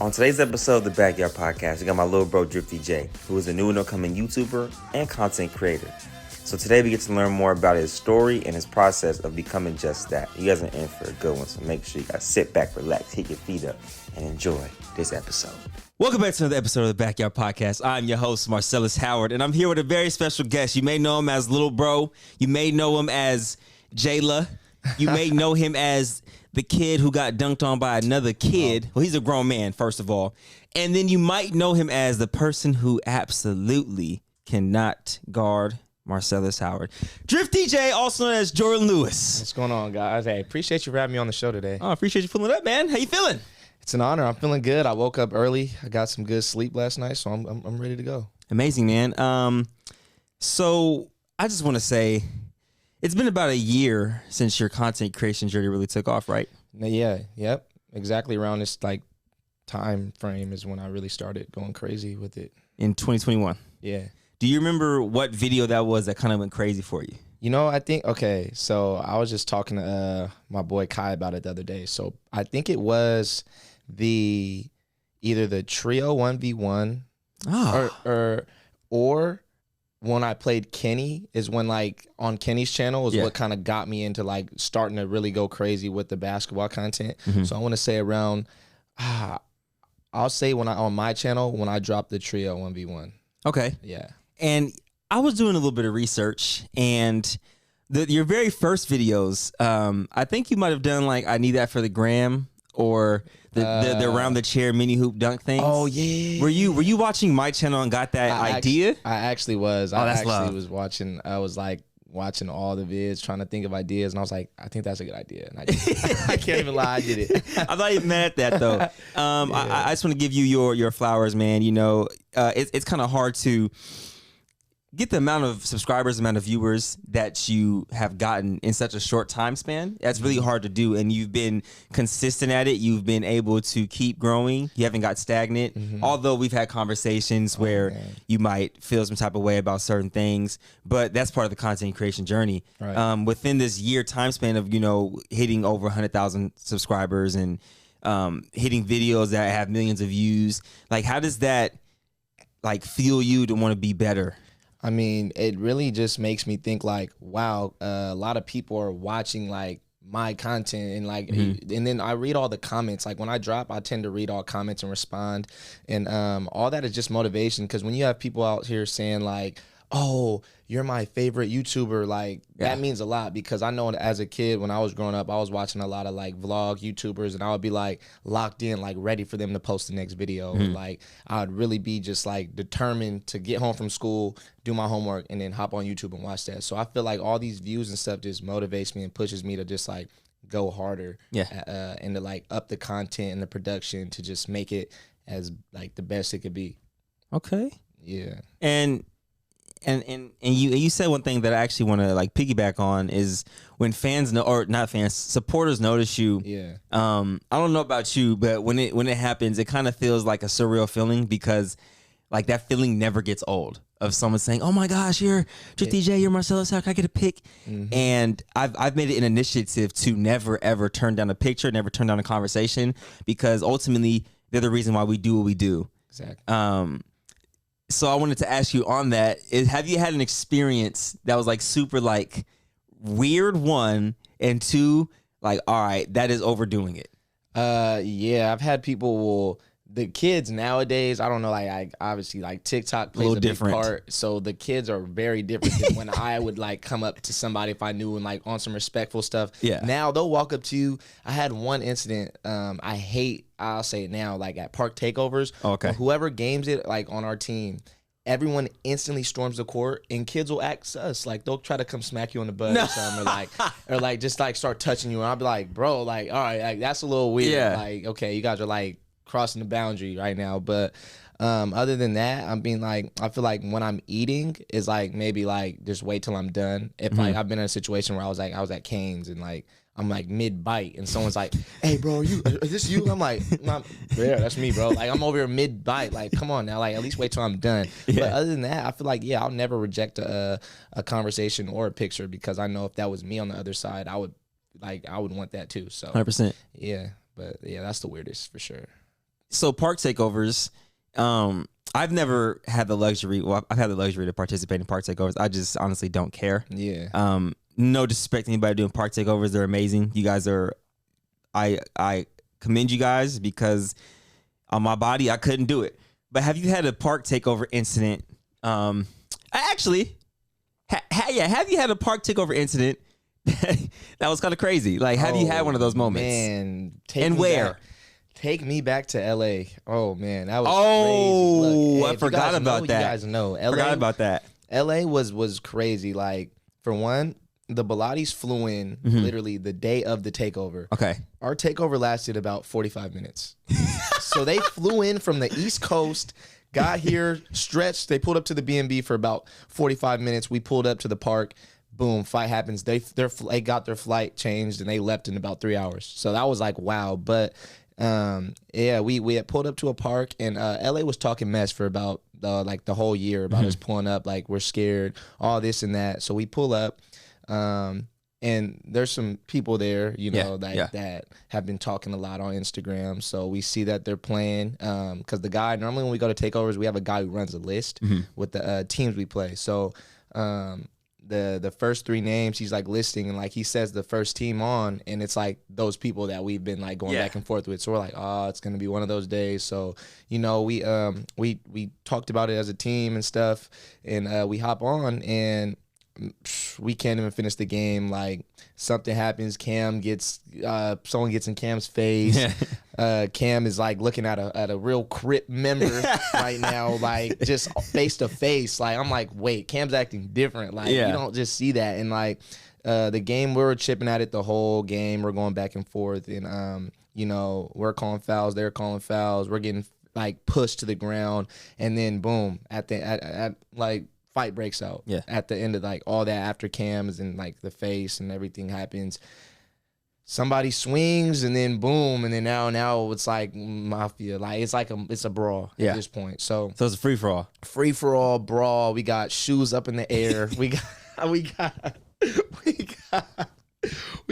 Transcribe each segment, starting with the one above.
On today's episode of the Backyard Podcast, we got my little bro Drifty J, who is a new and upcoming YouTuber and content creator. So today we get to learn more about his story and his process of becoming just that. You guys are in for a good one, so make sure you guys sit back, relax, kick your feet up, and enjoy this episode. Welcome back to another episode of the Backyard Podcast. I'm your host, Marcelashoward, and I'm here with a very special guest. You may know him as Little Bro. You may know him as Jayla. You may know him as the kid who got dunked on by another kid. Well, he's a grown man, first of all. And then you might know him as the person who absolutely cannot guard Marcelashoward. Drifty J, also known as Jordan Lewis. What's going on, guys? Hey, appreciate you for having me on the show today. Oh, I appreciate you pulling it up, man. How you feeling? It's an honor. I'm feeling good. I woke up early. I got some good sleep last night, so I'm ready to go. Amazing, man. So I just want to say, it's been about a year since your content creation journey really took off, right? Yeah, yep. Exactly around this time frame is when I really started going crazy with it. In 2021. Yeah. Do you remember what video that was that kind of went crazy for you? You know, I think, okay, so I was just talking to my boy Kai about it the other day. So I think it was either the trio 1v1 or when I played Kenny is when on Kenny's channel is what kind of got me into starting to really go crazy with the basketball content. Mm-hmm. So I want to say around, I'll say on my channel when I dropped the trio 1v1. Okay. Yeah. And I was doing a little bit of research, and your very first videos, I think you might have done I Need That for the Gram or the around the chair mini hoop dunk things. Oh yeah. Were you watching my channel and got that idea? I actually was. Oh, I was watching. I was watching all the vids, trying to think of ideas, and I was like, I think that's a good idea. And I can't even lie, I did it. I'm not even mad at that though. I just want to give you your flowers, man. You know, it's kind of hard to get the amount of subscribers, amount of viewers that you have gotten in such a short time span. That's really hard to do, and you've been consistent at it. You've been able to keep growing. You haven't got stagnant. Mm-hmm. Although we've had conversations where you might feel some type of way about certain things, but that's part of the content creation journey. Right. Within this year time span of hitting over 100,000 subscribers and hitting videos that have millions of views, how does that fuel you to want to be better? I mean, it really just makes me think wow, a lot of people are watching my content and and then I read all the comments. When I drop, I tend to read all comments and respond, and all that is just motivation, because when you have people out here saying oh, you're my favorite YouTuber, that means a lot, because I know as a kid when I was growing up, I was watching a lot of vlog YouTubers, and I would be locked in, ready for them to post the next video. Mm-hmm. I would really be just determined to get home from school, do my homework, and then hop on YouTube and watch that. So I feel all these views and stuff just motivates me and pushes me to just go harder, and to up the content and the production to just make it as the best it could be. Okay. Yeah. And you said one thing that I actually want to piggyback on is when fans supporters notice you. Yeah. I don't know about you, but when it happens, it kind of feels like a surreal feeling, because that feeling never gets old of someone saying, "Oh my gosh, you're Drifty J, you're Marcelashoward, can I get a pic?" Mm-hmm. And I've made it an initiative to never ever turn down a picture, never turn down a conversation, because ultimately they're the reason why we do what we do. Exactly. So I wanted to ask you on that, have you had an experience that was super weird, one, and two, all right, that is overdoing it? Yeah, I've had people, the kids nowadays, I don't know, obviously TikTok plays a big part. So the kids are very different than when I would come up to somebody if I knew and on some respectful stuff. Yeah. Now they'll walk up to you. I had one incident, I'll say it now, at park takeovers. Okay. Whoever games it on our team, everyone instantly storms the court, and kids will act sus. They'll try to come smack you on the butt or something, or just start touching you, and I'll be like, bro, all right, that's a little weird. Yeah. Okay, you guys are crossing the boundary right now. But other than that, I'm being I feel when I'm eating is maybe just wait till I'm done. If I've been in a situation where I was at Cane's and I'm mid bite and someone's hey bro, is this you? I'm yeah, that's me, bro. I'm over here mid bite. Come on now, at least wait till I'm done. Yeah. But other than that, I feel I'll never reject a conversation or a picture, because I know if that was me on the other side, I would want that too. So 100%. Yeah. But yeah, that's the weirdest for sure. So park takeovers, I've never had the luxury. Well, I've had the luxury to participate in park takeovers. I just honestly don't care. Yeah. No disrespect to anybody doing park takeovers. They're amazing. You guys are. I commend you guys because on my body I couldn't do it. But have you had a park takeover incident? Have you had a park takeover incident that was kind of crazy? Like, have you had one of those moments? Man, take me back to LA. Oh man, that was crazy. Look, I forgot about that. You guys know. LA, Forgot about that. LA was crazy. Like, for one, the Bilattis flew in literally the day of the takeover. Okay. Our takeover lasted about 45 minutes. So they flew in from the East Coast, got here, stretched. They pulled up to the B&B for about 45 minutes. We pulled up to the park. Boom, fight happens. They got their flight changed and they left in about 3 hours. So that was like, wow. But yeah, we had pulled up to a park and LA was talking mess for about like the whole year about us pulling up, like we're scared, all this and that. So we pull up. And there's some people there, you know, that have been talking a lot on Instagram. So we see that they're playing. Because the guy, normally when we go to takeovers, we have a guy who runs a list with the teams we play. So the first three names he's like listing, and like he says the first team on, and it's like those people that we've been like going back and forth with. So we're like, oh, it's gonna be one of those days. So you know, we talked about it as a team and stuff, and we hop on and we can't even finish the game. Like, something happens. Cam gets someone gets in Cam's face. Cam is like looking at a real Crip member right now, like just face to face. Like, I'm like, wait, Cam's acting different. Like, you don't just see that. And like the game, we were chipping at it the whole game. We're going back and forth, and you know, we're calling fouls, they're calling fouls. We're getting like pushed to the ground, and then boom, at like fight breaks out at the end of like all that, after Cam's and like the face and everything happens. Somebody swings and then boom, and then now it's like mafia. Like, it's a brawl at this point. So it's a free for all brawl. We got shoes up in the air. We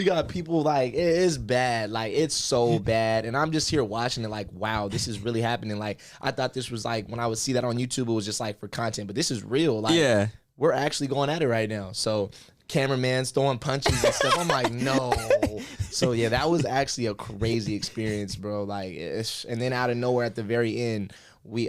got people, like, it is bad. Like, it's so bad. And I'm just here watching it like, wow, this is really happening. Like, I thought this was like, when I would see that on YouTube, it was just like for content. But this is real. Like, we're actually going at it right now. So cameraman's throwing punches and stuff. I'm like, no. So yeah, that was actually a crazy experience, bro. Like, and then out of nowhere at the very end, we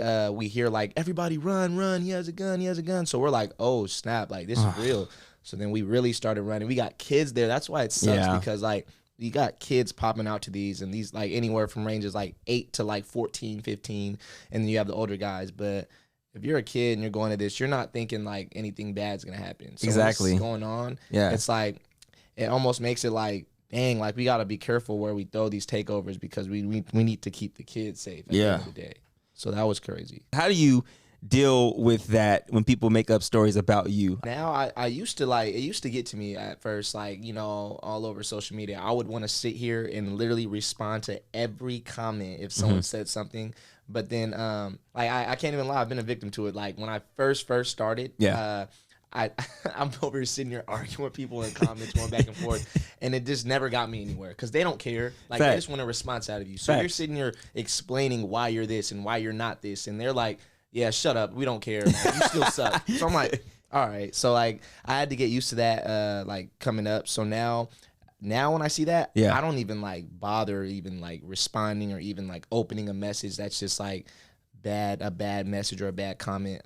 hear like, everybody run. He has a gun. So we're like, oh snap. Like, this is real. So then we really started running. We got kids there. That's why it sucks, because like you got kids popping out to these, and these like anywhere from ranges like 8 to like 14, 15, and then you have the older guys. But if you're a kid and you're going to this, you're not thinking like anything bad's gonna happen. So exactly. What's going on? Yeah, it's like, it almost makes it like, dang, like we gotta be careful where we throw these takeovers, because we need to keep the kids safe at the end of the day. So that was crazy. How do you deal with that when people make up stories about you? Now I used to, like, it used to get to me at first, like, you know, all over social media. I would want to sit here and literally respond to every comment if someone said something. But then like I can't even lie, I've been a victim to it. Like, when I first started, I'm over here sitting here arguing with people in comments, going back and forth, and it just never got me anywhere, because they don't care. Like, they just want a response out of you. So you're sitting here explaining why you're this and why you're not this, and they're like, yeah, shut up, we don't care, man. You still suck. So I'm like, all right. So like, I had to get used to that like coming up. So now when I see that, I don't even like bother even like responding or even like opening a message that's just like a bad message or a bad comment.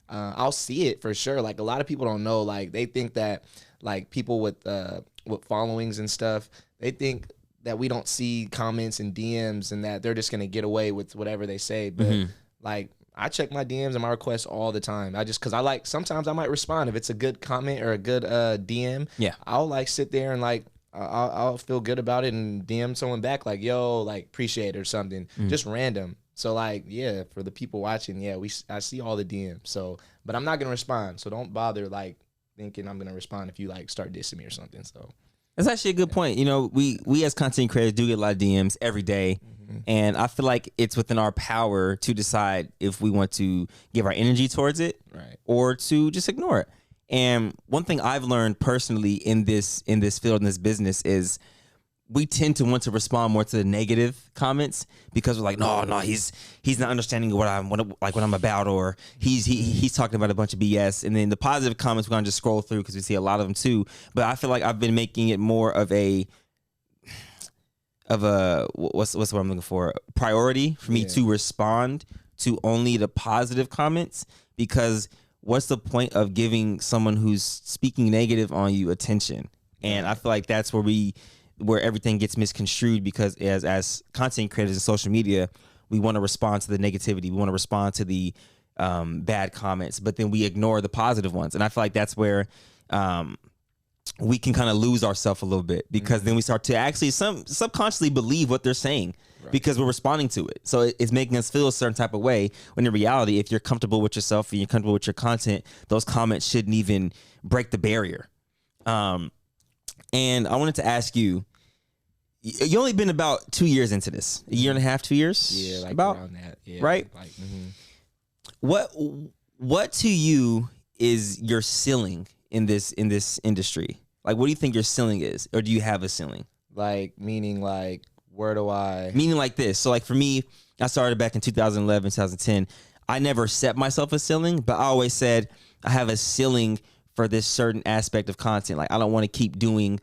I'll see it for sure. Like, a lot of people don't know, like, they think that like people with followings and stuff, they think that we don't see comments and DMs and that they're just gonna get away with whatever they say. But like, I check my DMs and my requests all the time. Because I like, sometimes I might respond if it's a good comment or a good DM. Yeah, I'll like sit there and like I'll feel good about it and DM someone back like, yo, like, appreciate it or something, just random. So like, yeah, for the people watching, I see all the DMs. So, but I'm not gonna respond. So don't bother like thinking I'm gonna respond if you like start dissing me or something. So that's actually a good point. You know, we as content creators do get a lot of DMs every day. And I feel like it's within our power to decide if we want to give our energy towards it, or to just ignore it. And one thing I've learned personally in this field, in this business, is we tend to want to respond more to the negative comments because we're like, no, he's not understanding what I'm about, or he's talking about a bunch of BS. And then the positive comments, we're gonna just scroll through because we see a lot of them too. But I feel like I've been making it more of a what's the word I'm looking for? Priority for me to respond to only the positive comments, because what's the point of giving someone who's speaking negative on you attention? And I feel like that's where everything gets misconstrued, because as content creators in social media, we want to respond to the negativity. We want to respond to the bad comments, but then we ignore the positive ones. And I feel like that's where we can kind of lose ourselves a little bit, because then we start to actually subconsciously believe what they're saying because we're responding to it. So it's making us feel a certain type of way, when in reality, if you're comfortable with yourself and you're comfortable with your content, those comments shouldn't even break the barrier. And I wanted to ask you, you only been about 2 years into this, a year and a half, 2 years? Yeah, like about around that. Yeah, right? Like, What to you is your ceiling in this industry? Like, what do you think your ceiling is? Or do you have a ceiling? like, meaning like, where do I? Meaning like this. So like for me, I started back in 2011, 2010. I never set myself a ceiling, but I always said I have a ceiling for this certain aspect of content. Like, I don't want to keep doing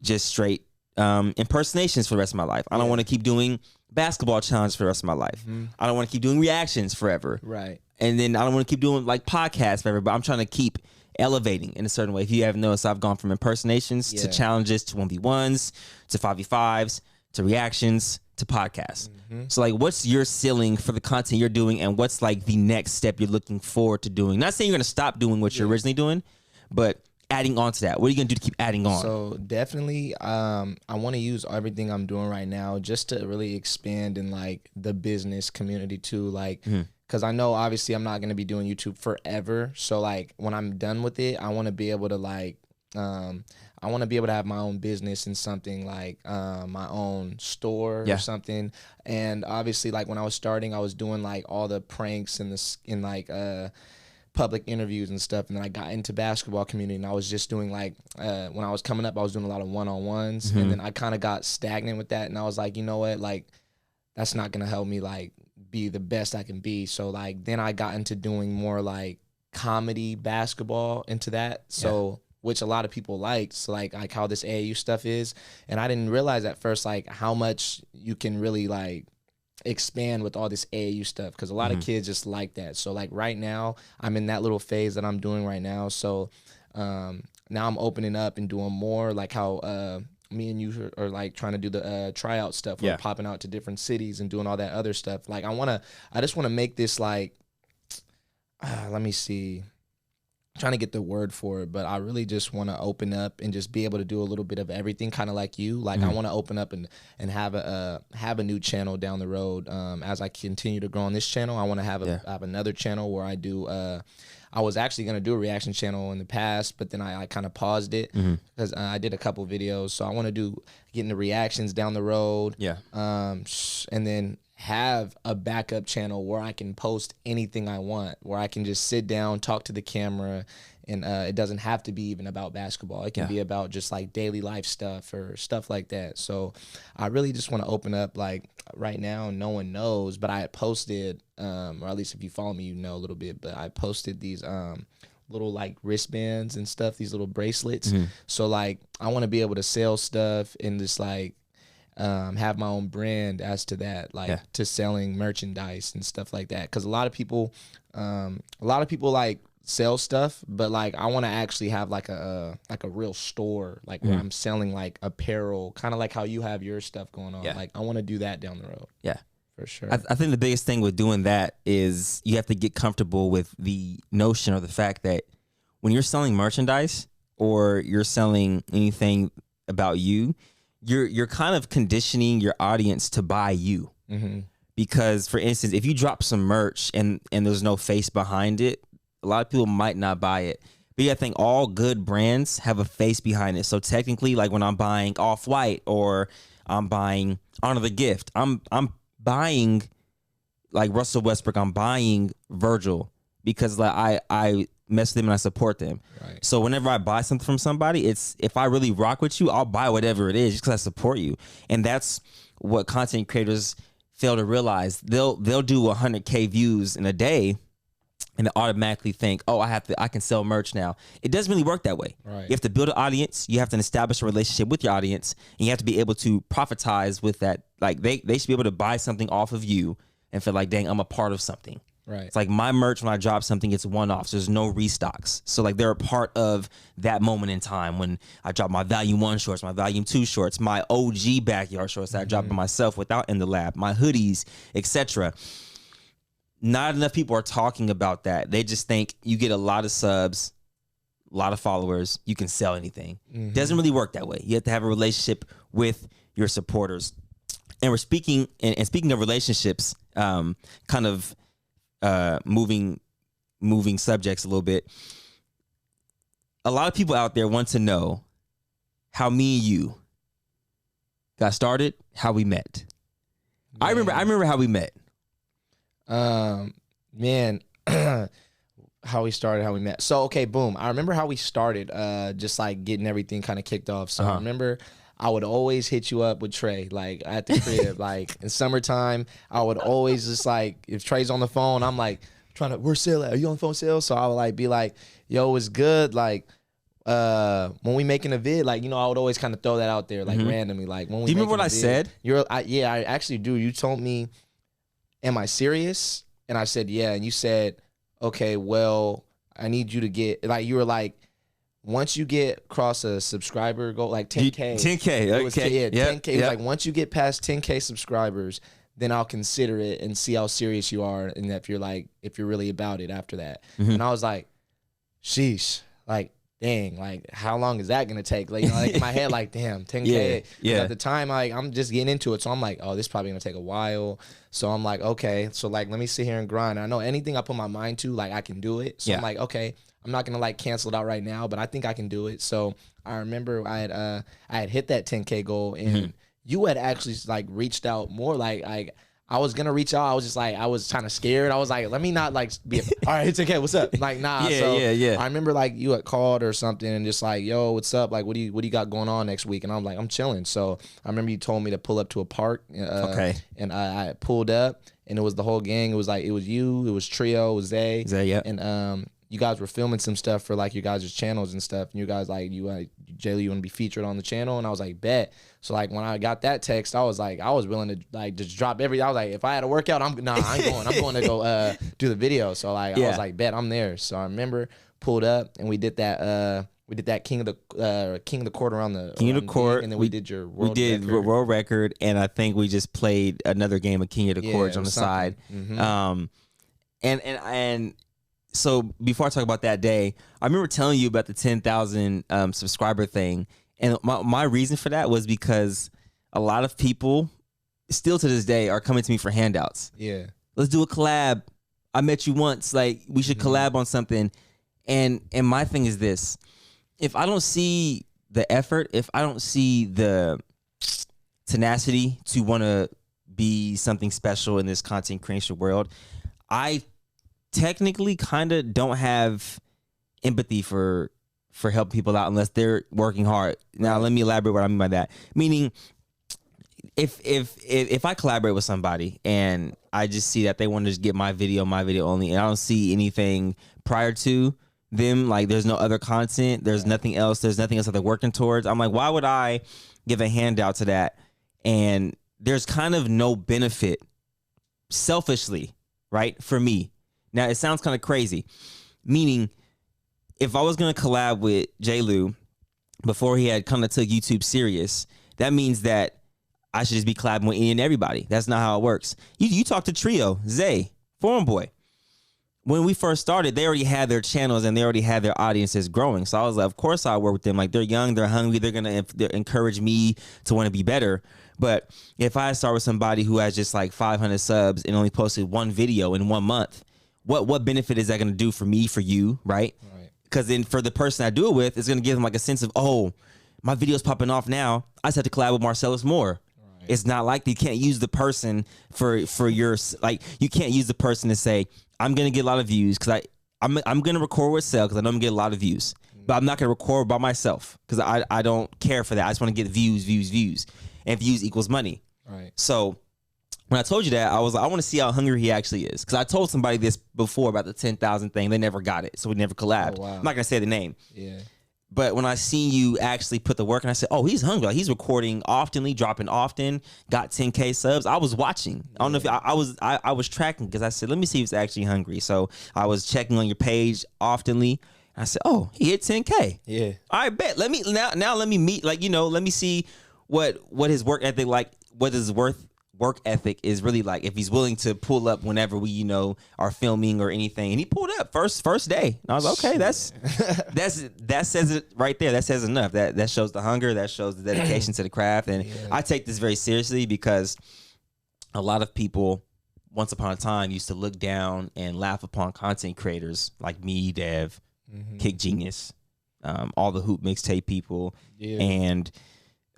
just straight impersonations for the rest of my life. I don't want to keep doing basketball challenges for the rest of my life. I don't want to keep doing reactions forever. Right. And then I don't want to keep doing like podcasts forever, but I'm trying to keep elevating in a certain way. If you haven't noticed, I've gone from impersonations to challenges to 1v1s to 5v5s to reactions to podcasts. So like, what's your ceiling for the content you're doing, and what's like the next step you're looking forward to doing? Not saying you're going to stop doing what you're originally doing, but adding on to that. What are you going to do to keep adding on? So definitely, I want to use everything I'm doing right now just to really expand in like the business community too. Like, because I know obviously I'm not going to be doing YouTube forever. So like, when I'm done with it, I want to be able to like, I want to be able to have my own business and something like my own store or something. And obviously, like when I was starting, I was doing like all the pranks and like public interviews and stuff. And then I got into basketball community, and I was just doing like when I was coming up, I was doing a lot of one-on-ones, and then I kind of got stagnant with that. And I was like, you know what, like that's not gonna help me like be the best I can be. So like then I got into doing more like comedy basketball into that. So which a lot of people liked, so like how this AAU stuff is. And I didn't realize at first like how much you can really like expand with all this AAU stuff, because a lot of kids just like that. So like right now I'm in that little phase that I'm doing right now. So now I'm opening up and doing more like how me and you are like trying to do the tryout stuff. We're popping out to different cities and doing all that other stuff. Like I just want to make this like let me see, trying to get the word for it, but I really just want to open up and just be able to do a little bit of everything, kind of like you. Like I want to open up and have a new channel down the road. As I continue to grow on this channel, I want to have have another channel where I do. I was actually gonna do a reaction channel in the past, but then I kind of paused it because I did a couple videos. So I want to get into reactions down the road. And then have a backup channel where I can post anything I want, where I can just sit down, talk to the camera, and it doesn't have to be even about basketball. It can be about just like daily life stuff or stuff like that. So I really just want to open up. Like right now, no one knows, but I had posted, or at least if you follow me, you know a little bit, but I posted these little like wristbands and stuff, these little bracelets. So like I want to be able to sell stuff and just like have my own brand as to that, like to selling merchandise and stuff like that. Because a lot of people like sell stuff, but like I want to actually have like a real store, like where I'm selling like apparel, kind of like how you have your stuff going on. Like I want to do that down the road. For sure. I think the biggest thing with doing that is you have to get comfortable with the notion or the fact that when you're selling merchandise or you're selling anything about you, you're kind of conditioning your audience to buy you. Because for instance, if you drop some merch and there's no face behind it, a lot of people might not buy it. But yeah, I think all good brands have a face behind it. So technically, like when I'm buying Off-White or I'm buying Honor the Gift, I'm buying like Russell Westbrook, I'm buying Virgil, because like I mess with them and I support them. Right. So whenever I buy something from somebody, it's if I really rock with you, I'll buy whatever it is just because I support you. And that's what content creators fail to realize. They'll do 100K views in a day and they automatically think, oh, I can sell merch now. It doesn't really work that way. Right. You have to build an audience. You have to establish a relationship with your audience, and you have to be able to profitize with that. Like they should be able to buy something off of you and feel like, dang, I'm a part of something. Right. It's like my merch, when I drop something, it's one-offs. There's no restocks. So like they're a part of that moment in time when I drop my Volume 1 shorts, my Volume 2 shorts, my OG backyard shorts that I drop by myself without in the lab, my hoodies, etc. Not enough people are talking about that. They just think you get a lot of subs, a lot of followers, you can sell anything. Doesn't really work that way. You have to have a relationship with your supporters. And we're speaking of relationships, kind of moving subjects a little bit. A lot of people out there want to know how me and you got started, how we met. Yeah. I remember how we met. Man, how we started, how we met. So, okay, boom. I remember how we started, just like getting everything kind of kicked off. So I remember I would always hit you up with Trey, like at the crib, like in summertime. I would always just like, if Trey's on the phone, I'm like where's Sale at? Are you on the phone, Sale? So I would like be like, yo, it's good. Like, when we making a vid, like, you know, I would always kind of throw that out there, like randomly. Like when we do you remember what I said? Yeah, I actually do. You told me, am I serious? And I said, yeah. And you said, okay, well, I need you to get, like, you were like, once you get across a subscriber goal, like 10K. 10K, okay. Yeah, 10K. It was like, once you get past 10K subscribers, then I'll consider it and see how serious you are and if you're really about it after that. And I was like, sheesh, like, dang, like, how long is that gonna take? Like, you know, like in my head, like, damn, 10K. Yeah. At the time, like, I'm just getting into it, so I'm like, oh, this is probably gonna take a while. So I'm like, okay, so like, let me sit here and grind. I know anything I put my mind to, like, I can do it. So I'm like, okay, I'm not gonna like cancel it out right now, but I think I can do it. So I remember I had hit that 10K goal, and you had actually like reached out more, like. I was gonna reach out. I was just like, I was kind of scared. I was like, let me not like be, all right, it's okay. What's up? Like, nah. Yeah. I remember like you had called or something and just like, yo, what's up? Like, what do you got going on next week? And I'm like, I'm chilling. So I remember you told me to pull up to a park. Okay. And I pulled up, and it was the whole gang. It was like, it was you, it was Trio, it was Zay. Yeah. And you guys were filming some stuff for like your guys' channels and stuff. And you guys like, Jaylee, you want to be featured on the channel? And I was like, bet. So like when I got that text, I was like, I was willing to like just drop everything. I was like, if I had a workout, I'm going to go do the video. So like I was like, bet, I'm there. So I remember pulled up and we did that King of the Court around the King of the Court, and then we did your world record. World record, and I think we just played another game of King of the Court on the side. And so before I talk about that day, I remember telling you about the 10,000 subscriber thing. And my reason for that was because a lot of people still to this day are coming to me for handouts. Yeah. Let's do a collab. I met you once. Like, we should collab on something. And my thing is this. If I don't see the effort, if I don't see the tenacity to want to be something special in this content creation world, I technically kind of don't have empathy for helping people out unless they're working hard. Now, let me elaborate what I mean by that. Meaning, if I collaborate with somebody and I just see that they want to just get my video only, and I don't see anything prior to them, like there's no other content, there's nothing else that they're working towards, I'm like, why would I give a handout to that? And there's kind of no benefit, selfishly, right, for me. Now, it sounds kind of crazy, meaning if I was going to collab with J. Lou before he had kind of took YouTube serious, that means that I should just be collabing with any and everybody. That's not how it works. You talk to Trio, Zay, Foreign Boy. When we first started, they already had their channels and they already had their audiences growing. So I was like, of course I'll work with them. Like, they're young, they're hungry, they're going to encourage me to want to be better. But if I start with somebody who has just like 500 subs and only posted one video in 1 month, what benefit is that going to do for me, for you, right? Because then for the person I do it with, it's going to give them like a sense of, oh, my video's popping off now. I just have to collab with Marcellus more. Right. It's not like you can't use the person for your, like, you can't use the person to say, I'm going to get a lot of views because I'm gonna record with Sel because I know I'm gonna get a lot of views, but I'm not gonna record by myself because I don't care for that. I just want to get views, and views equals money. Right. So when I told you that, I was like, I want to see how hungry he actually is because I told somebody this before about the 10,000 thing. They never got it, so we never collabed. Oh, wow. I'm not gonna say the name. Yeah. But when I seen you actually put the work, and I said, "Oh, he's hungry. Like, he's recording oftenly, dropping often. Got 10K subs." I was watching. I don't know if I was tracking because I said, "Let me see if he's actually hungry." So I was checking on your page oftenly. I said, "Oh, he hit 10K." Yeah. I bet. Let me now. Let me meet. Like, let me see what his work ethic like. What his work ethic is really like. If he's willing to pull up whenever we are filming or anything. And he pulled up first day. And I was like, okay, that says it right there. That says enough. That shows the hunger. That shows the dedication to the craft. And I take this very seriously because a lot of people once upon a time used to look down and laugh upon content creators like me, Dev, Kick Genius, all the Hoop Mixtape people. Yeah. And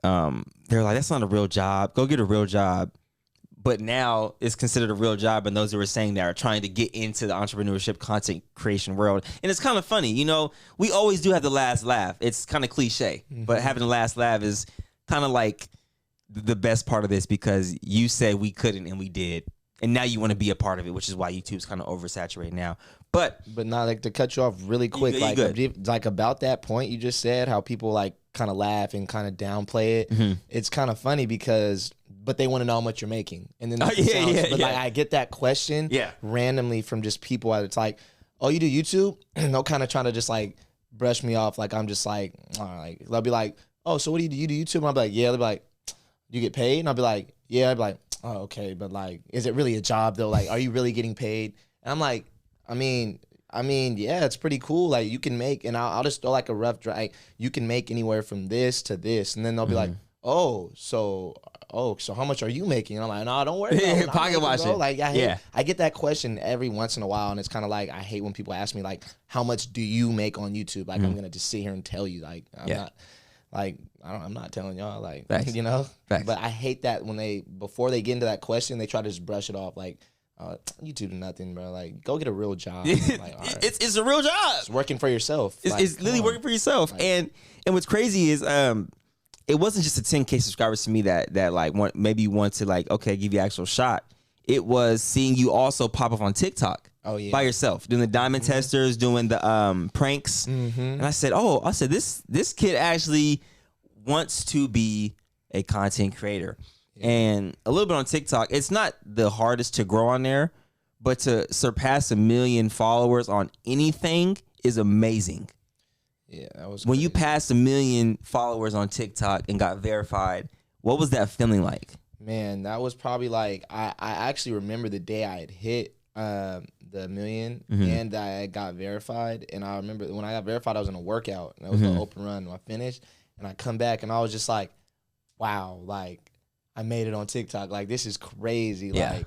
they're like, that's not a real job. Go get a real job. But now it's considered a real job, and those who are saying that are trying to get into the entrepreneurship content creation world. And it's kind of funny, we always do have the last laugh. It's kind of cliche, but having the last laugh is kind of like the best part of this because you said we couldn't and we did. And now you want to be a part of it, which is why YouTube's kind of oversaturated now. But not like to cut you off really quick, like about that point you just said, how people like kind of laugh and kind of downplay it. It's kind of funny but they want to know how much you're making. And then like I get that question randomly from just people. It's like, oh, you do YouTube? And they'll kind of trying to just like brush me off. Like, I'm just like, all right. They'll be like, oh, so what do you do? You do YouTube? And I'll be like, yeah. They'll be like, do you get paid? And I'll be like, yeah. I'll be like, oh, okay. But like, is it really a job though? Like, are you really getting paid? And I'm like, I mean, yeah, it's pretty cool. Like, you can make, and I'll just throw like a rough drag. You can make anywhere from this to this. And then they'll be like, so how much are you making? And I'm like, no, don't worry about it. Pocket watch it. Like, I get that question every once in a while, and it's kind of like, I hate when people ask me like, how much do you make on YouTube? Like, I'm gonna just sit here and tell you, like, I'm not telling y'all, like, Facts. Facts. But I hate that when before they get into that question, they try to just brush it off, like, YouTube do nothing, bro. Like, go get a real job. Like, all right. It's a real job. It's working for yourself. It's literally working for yourself. Like, and what's crazy is it wasn't just the 10K subscribers to me that like maybe want to like, okay, give you an actual shot. It was seeing you also pop up on TikTok by yourself, doing the diamond testers, doing the pranks. And I said, this kid actually wants to be a content creator. And a little bit on TikTok, it's not the hardest to grow on there, but to surpass 1 million followers on anything is amazing. Yeah, that was when crazy. You passed 1 million followers on TikTok and got verified. What was that feeling like? Man, that was probably like, I actually remember the day I had hit the 1 million and I got verified. And I remember when I got verified, I was in a workout and it was an open run. And I finished and I come back and I was just like, wow, like I made it on TikTok. Like, this is crazy. Yeah.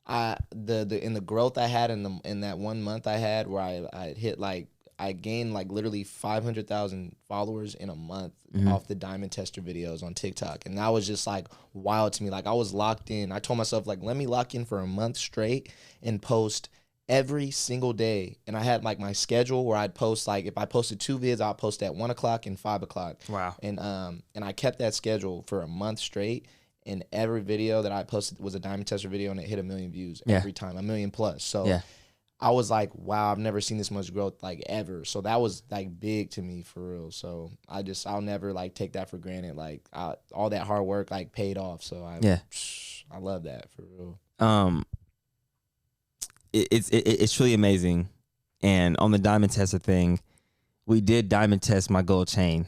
Like in the growth I had in that 1 month I had where I hit like, I gained like literally 500,000 followers in a month off the diamond tester videos on TikTok. And that was just like wild to me. Like, I was locked in. I told myself, like, let me lock in for a month straight and post every single day. And I had like my schedule where I'd post, like, if I posted 2 vids, I'd post at 1 o'clock and 5 o'clock. Wow. And I kept that schedule for a month straight. And every video that I posted was a diamond tester video and it hit 1 million views every time, 1 million plus. So I was like, wow, I've never seen this much growth like ever. So that was like big to me for real. So I'll never like take that for granted. Like all that hard work like paid off. So I love that for real. It's truly amazing. And on the diamond tester thing, we did diamond test my gold chain.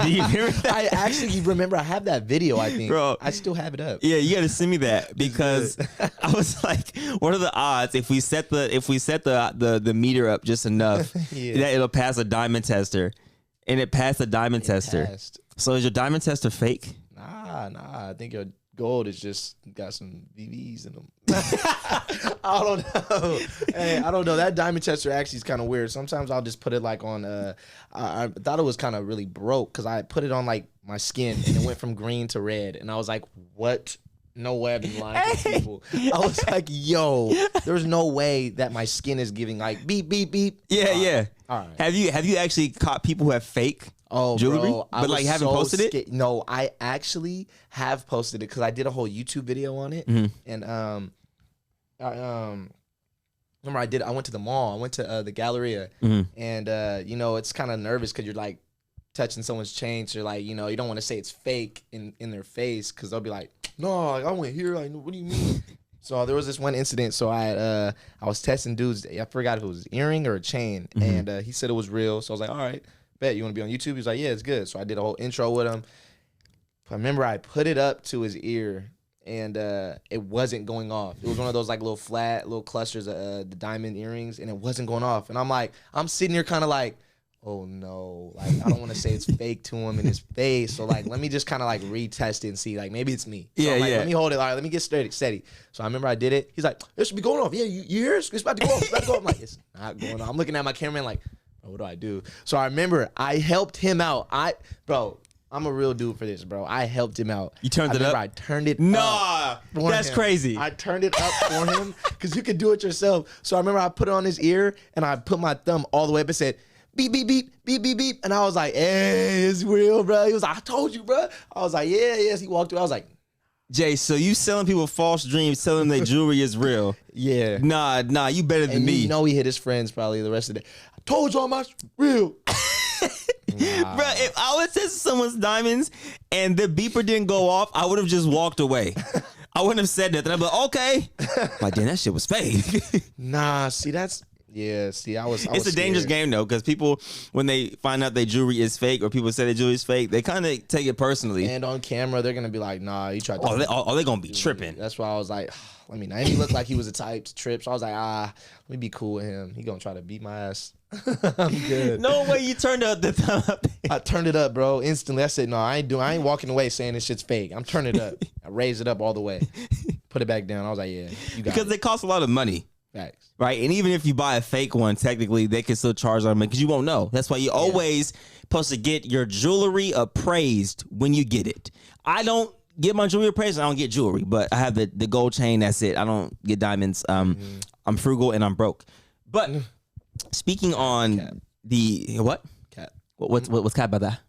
Do you remember that? I actually remember I have that video, I think. Bro, I still have it up. Yeah, you gotta send me that because I was like, what are the odds if we set the meter up just enough that it'll pass a diamond tester? And it passed the diamond tester. Passed. So is your diamond tester fake? Nah. I think your gold is just got some VVs in them. I don't know. Hey, I don't know. That diamond tester actually is kind of weird. Sometimes I'll just put it like on. I thought it was kind of really broke because I put it on like my skin and it went from green to red, and I was like, "What No way I've been lying to people. I was like, yo, there's no way that my skin is giving like beep, beep, beep. Yeah. All right. Have you actually caught people who have fake jewelry, bro, but like haven't posted it? No, I actually have posted it because I did a whole YouTube video on it, and I remember I went to the mall. I went to the Galleria, and you know, it's kind of nervous because you're like touching someone's chain. So you're like, you know, you don't want to say it's fake in their face because they'll be like, no, like, I went here. Like, what do you mean? So there was this one incident. So I was testing dudes. I forgot if it was an earring or a chain, and he said it was real. So I was like, all right, bet you want to be on YouTube. He was like, yeah, it's good. So I did a whole intro with him. I remember I put it up to his ear, and it wasn't going off. It was one of those like little flat little clusters of the diamond earrings, and it wasn't going off. And I'm sitting here kind of like, oh no, like I don't want to say it's fake to him in his face. So like, let me just kind of like retest it and see, like maybe it's me. So I'm like, let me hold it. All right, let me get steady. So I remember I did it. He's like, it should be going off. Yeah, you hear it? It's about to go off. It's about to go off. I'm like, it's not going off. I'm looking at my cameraman like, bro, what do I do? So I remember I helped him out. Bro, I'm a real dude for this, bro. I helped him out. You turned it up? I turned it up. Nah, that's him. crazy. I turned it up for him because you could do it yourself. So I remember I put it on his ear and I put my thumb all the way up and said, beep, beep, beep, beep, beep, beep. And I was like, hey, it's real, bro. He was like, I told you, bro. I was like, yeah, yes. He walked through. I was like, Jay, so you selling people false dreams, telling them their jewelry is real. yeah. Nah, you better than me. You know he hit his friends probably the rest of the day. I told y'all my real. Nah. Bro, if I would test someone's diamonds and the beeper didn't go off, I would have just walked away. I wouldn't have said nothing. I'd be like, okay. Like, damn, that shit was fake. Nah, see, that's... Yeah, see, I was It's a dangerous game, though, because people, when they find out their jewelry is fake or people say their jewelry is fake, they kind of take it personally. And on camera, they're going to be like, nah, you tried to... Oh, they're going to be tripping. That's why I was like, let me not. And he looked like he was the type to trip, so I was like, let me be cool with him. He going to try to beat my ass. I'm good. No way you turned the thumb up. I turned it up, bro, instantly. I said, no, I ain't walking away saying this shit's fake. I'm turning it up. I raised it up all the way. Put it back down. I was like, yeah, you got Because they cost a lot of money. Facts. Right, and even if you buy a fake one, technically they can still charge on it because you won't know. That's why you always supposed to get your jewelry appraised when you get it. I don't get my jewelry appraised. I don't get jewelry, but I have the gold chain. That's it. I don't get diamonds. I'm frugal and I'm broke. But speaking on Cap. the what? Cap. What's cap about that?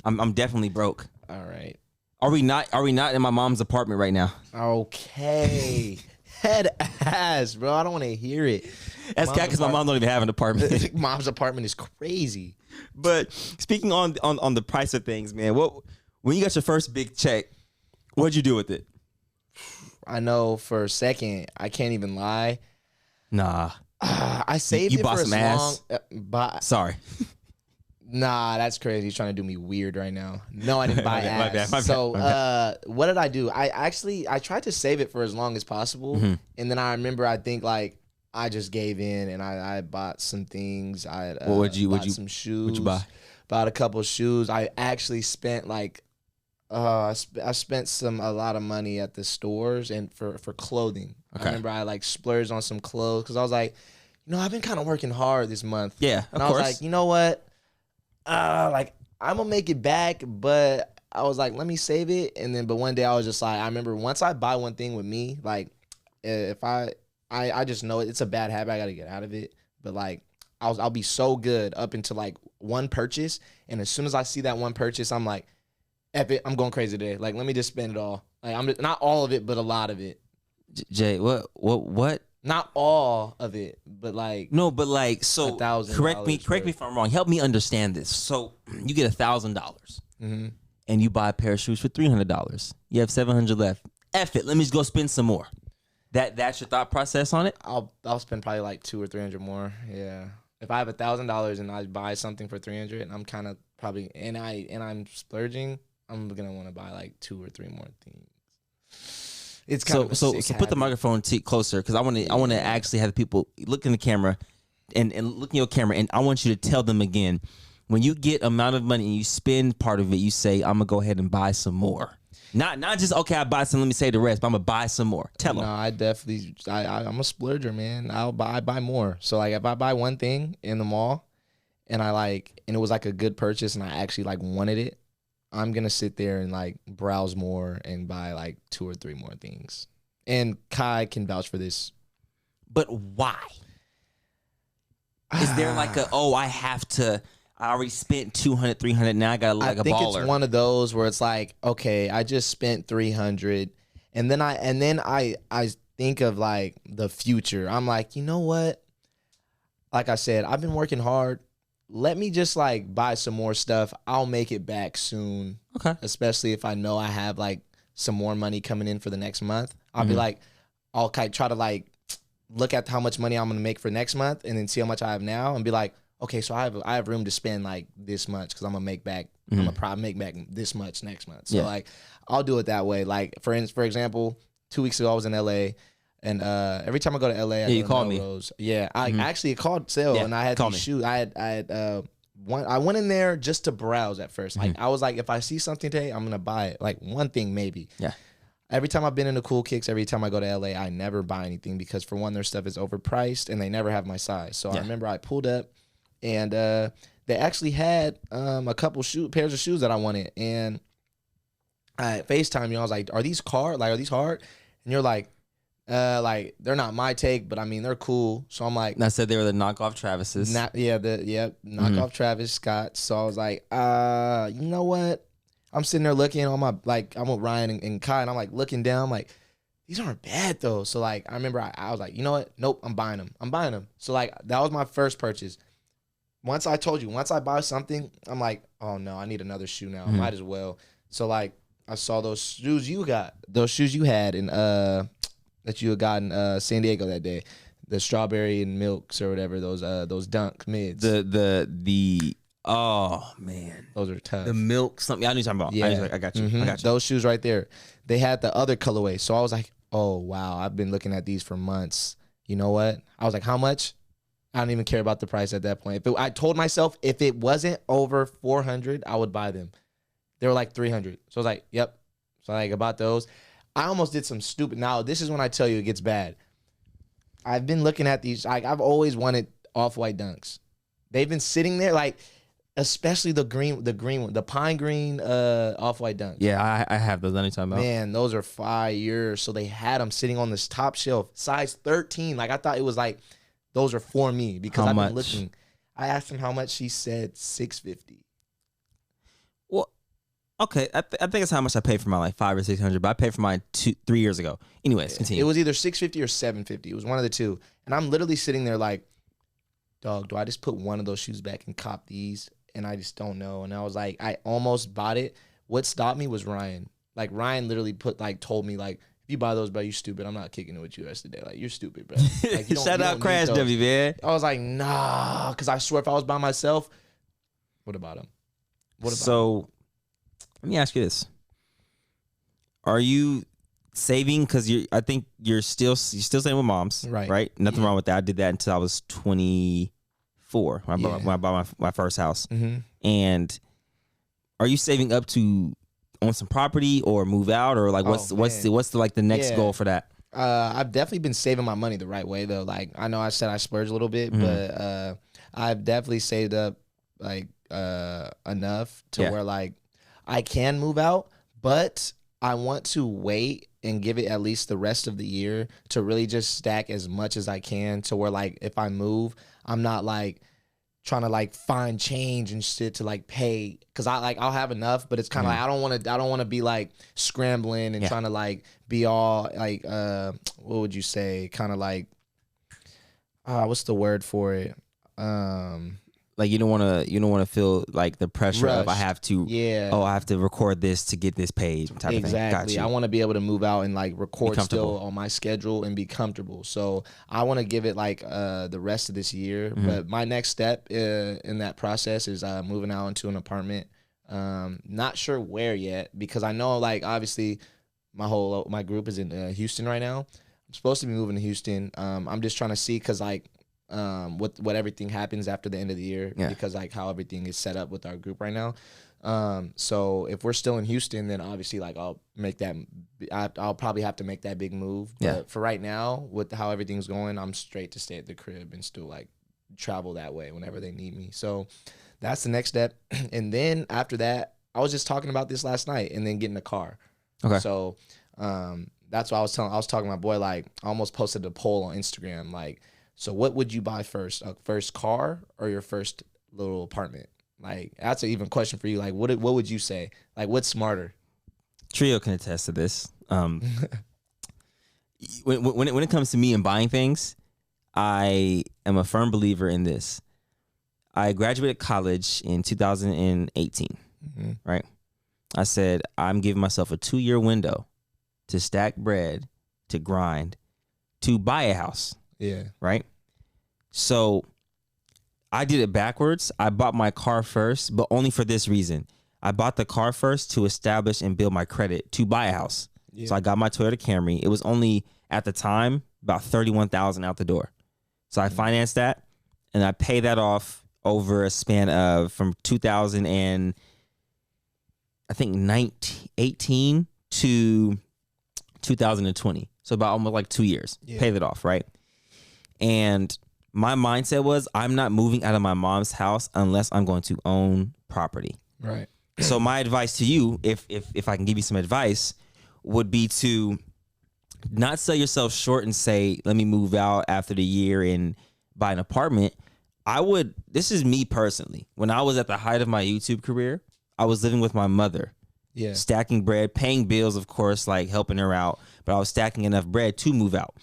I'm definitely broke. All right. Are we not in my mom's apartment right now? Okay. Head ass, bro. I don't want to hear it. That's cat because my mom don't even have an apartment. Mom's apartment is crazy. But speaking on the price of things, man, when you got your first big check, what'd you do with it? I know for a second, I can't even lie. Nah. I saved you it bought for some as ass? long. Sorry. Nah, that's crazy. He's trying to do me weird right now. No, I didn't buy My ass. bad. So, what did I do? I tried to save it for as long as possible, and then I remember I think like I just gave in and I bought some things. I bought some shoes. What'd you buy? Bought a couple of shoes. I actually spent like I spent a lot of money at the stores and for clothing. Okay. I remember I like splurged on some clothes because I was like, you know, I've been kind of working hard this month. Yeah, and I was like, you know what? Like I'm gonna make it back, but I was like, let me save it. And then, but one day I was just like, I remember once I buy one thing with me, like if I just know it's a bad habit, I gotta get out of it. But like I'll be so good up until like one purchase, and as soon as I see that one purchase, I'm like, F it, I'm going crazy today. Like let me just spend it all. Like I'm not all of it, but a lot of it. Jay, what? Not all of it, but like no, but like so. $1,000. Correct me if I'm wrong. Help me understand this. So you get $1,000, and you buy a pair of shoes for $300. You have $700 left. F it. Let me just go spend some more. That's your thought process on it. I'll spend probably like $200 or $300 more. Yeah. If I have $1,000 and I buy something for $300, and I'm kind of probably and I'm splurging, I'm gonna want to buy like 2 or 3 more things. It's kind of a sick put the microphone closer because I want to actually have the people look in the camera and look in your camera, and I want you to tell them again, when you get amount of money and you spend part of it, you say, I'm gonna go ahead and buy some more. Not just okay, I buy some, let me save the rest, but I'm gonna buy some more. Tell them. No, I definitely I'm a splurger, man. I buy more. So like if I buy one thing in the mall and it was like a good purchase and I actually like wanted it, I'm gonna sit there and like browse more and buy like 2 or 3 more things. And Kai can vouch for this. But why? Is there like I already spent 200, 300, now I got to look like a baller? I think it's one of those where it's like, okay, I just spent 300, and then I think of like the future. I'm like, you know what? Like I said, I've been working hard. Let me just like buy some more stuff. I'll make it back soon. Okay. Especially if I know I have like some more money coming in for the next month. I'll be like, I'll try to like look at how much money I'm gonna make for next month, and then see how much I have now, and be like, okay, so I have room to spend like this much because I'm gonna make back. I'm gonna probably make back this much next month. So like, I'll do it that way. Like for example, 2 weeks ago I was in LA, and every time I go to LA, you called me. Yeah, I actually called Sale, and I had these shoes. I went in there just to browse at first. Like I was like, if I see something today, I'm gonna buy it. Like one thing maybe. Yeah. Every time I've been into Cool Kicks, every time I go to LA, I never buy anything because for one, their stuff is overpriced and they never have my size. So I remember I pulled up, and they actually had a couple pairs of shoes that I wanted, and I FaceTime you. I was like, "Are these hard? And you're like, they're not my take, but I mean they're cool." So I'm like, and I said they were the knockoff Travises. Knockoff Travis Scott. So I was like, you know what? I'm sitting there looking on my, like, I'm with Ryan and Kai, and I'm like looking down, I'm like, these aren't bad though. So like, I remember I was like, you know what? Nope, I'm buying them. So like, that was my first purchase. Once I buy something, I'm like, oh no, I need another shoe now. Might as well. So like, I saw those shoes you had in that you had gotten San Diego that day, the strawberry and milks or whatever, those dunk mids. Oh man, those are tough. The milk, something I knew something about. Yeah, I got you. Those shoes right there. They had the other colorway, so I was like, oh wow, I've been looking at these for months. You know what? I was like, how much? I don't even care about the price at that point. I told myself if it wasn't over 400, I would buy them. They were like 300, so I was like, yep. So I bought those. I almost did some stupid. Now this is when I tell you it gets bad. I've been looking at these. I've always wanted off-white dunks. They've been sitting there like. Especially the green one, the pine green off-white dunks. Yeah, I have those. Anytime about. Man, those are fire. So they had them sitting on this top shelf, size 13. Like I thought it was like those are for me because I've been looking. I asked him how much. She said $650. Well, okay, I think it's how much I paid for mine, like $500 or $600. But I paid for mine 3 years ago. Anyways, continue. It was either $650 or $750. It was one of the two. And I'm literally sitting there like, dog, do I just put one of those shoes back and cop these? And I just don't know. And I was like, I almost bought it. What stopped me was Ryan. Like Ryan literally told me like, if you buy those, bro, you stupid. I'm not kicking it with you the rest of the day. Like you're stupid, bro. Like, Shout out Crash W, man. I was like, nah, because I swear if I was by myself, what about him? So let me ask you this: are you saving? Because I think you're still staying with moms, right? Nothing wrong with that. I did that until I was 24 when I bought my first house. And are you saving up to own some property or move out, or like what's the next goal for that? I've definitely been saving my money the right way though. Like I know I said I splurge a little bit, but I've definitely saved up like enough to where like I can move out, but I want to wait and give it at least the rest of the year to really just stack as much as I can to where like if I move, I'm not like trying to like find change and shit to like pay, because I'll have enough, but it's kind of like I don't want to be like scrambling and trying to like be all like what would you say, kind of like what's the word for it, like you don't want to feel like the pressure of I have to I have to record this to get this paid type of thing. Got you. I want to be able to move out and like record still on my schedule and be comfortable. So I want to give it like the rest of this year. But my next step in that process is moving out into an apartment. Not sure where yet, because I know like obviously my group is in Houston right now. I'm supposed to be moving to Houston. I'm just trying to see because like what everything happens after the end of the year, because like how everything is set up with our group right now. So if we're still in Houston, then obviously like I'll probably have to make that big move. But for right now, with how everything's going, I'm straight to stay at the crib and still like travel that way whenever they need me. So that's the next step. And then after that, I was just talking about this last night and then getting a car. Okay. So that's what I was talking to my boy, like, I almost posted a poll on Instagram, like, so what would you buy first, a first car or your first little apartment? Like, that's an even question for you. Like, what would you say? Like, what's smarter? Trio can attest to this. When it comes to me and buying things, I am a firm believer in this. I graduated college in 2018, right? I said, I'm giving myself a 2-year window to stack bread, to grind, to buy a house. Yeah. Right? So I did it backwards. I bought my car first, but only for this reason. I bought the car first to establish and build my credit to buy a house. Yeah. So I got my Toyota Camry. It was only, at the time, about $31,000 out the door. So I financed that, and I paid that off over a span of from 2018 to 2020. So about almost like 2 years. Yeah. Paid it off, right? And my mindset was, I'm not moving out of my mom's house unless I'm going to own property. Right. So my advice to you, if I can give you some advice, would be to not sell yourself short and say, let me move out after the year and buy an apartment. This is me personally. When I was at the height of my YouTube career, I was living with my mother. Yeah. Stacking bread, paying bills, of course, like helping her out. But I was stacking enough bread to move out.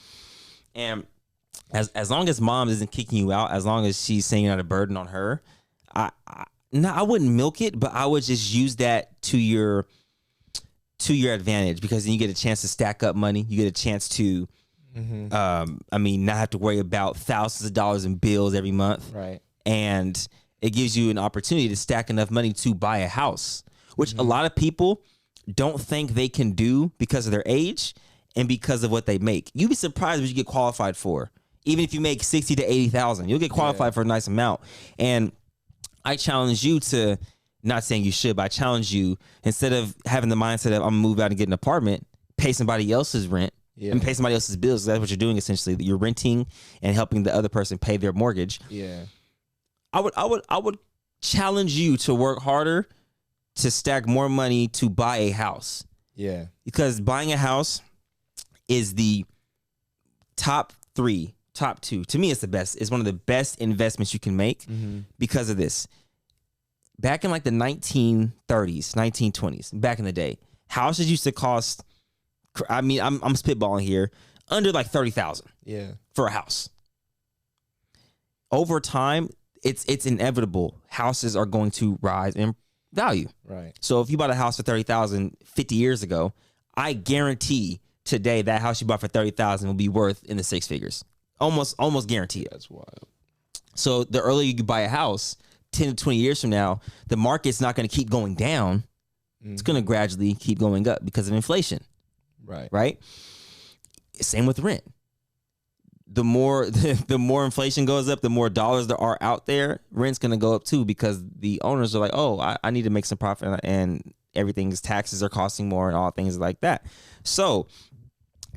And as long as mom isn't kicking you out, as long as she's saying not a burden on her, I wouldn't milk it, but I would just use that to your advantage, because then you get a chance to stack up money. You get a chance to not have to worry about thousands of dollars in bills every month. Right. And it gives you an opportunity to stack enough money to buy a house, which a lot of people don't think they can do because of their age and because of what they make. You'd be surprised what you get qualified for. Even if you make 60 to 80,000, you'll get qualified for a nice amount. And I challenge you to, not saying you should, but I challenge you, instead of having the mindset of I'm gonna move out and get an apartment, pay somebody else's rent. Yeah. And pay somebody else's bills. That's what you're doing essentially. You're renting and helping the other person pay their mortgage. Yeah. I would challenge you to work harder, to stack more money to buy a house. Yeah. Because buying a house is the top two. To me, it's the best. It's one of the best investments you can make because of this. Back in like the 1930s, 1920s, back in the day, houses used to cost, I mean, I'm spitballing here, under like $30,000. Yeah. For a house. Over time, it's inevitable. Houses are going to rise in value. Right. So if you bought a house for $30,000 50 years ago, I guarantee today that house you bought for $30,000 will be worth in the six figures. Almost guarantee it. That's wild. So the earlier you buy a house, 10 to 20 years from now, the market's not going to keep going down. It's going to gradually keep going up because of inflation. Right. Same with rent. The more inflation goes up, the more dollars there are out there, rent's going to go up too, because the owners are like, oh, I need to make some profit, and everything's taxes are costing more and all things like that. So,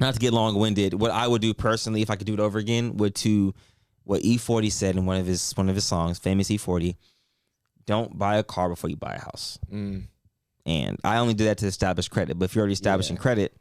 not to get long-winded, what I would do personally, if I could do it over again, would to what E40 said in one of his songs, famous E40, don't buy a car before you buy a house. And I only do that to establish credit. But if you're already establishing credit,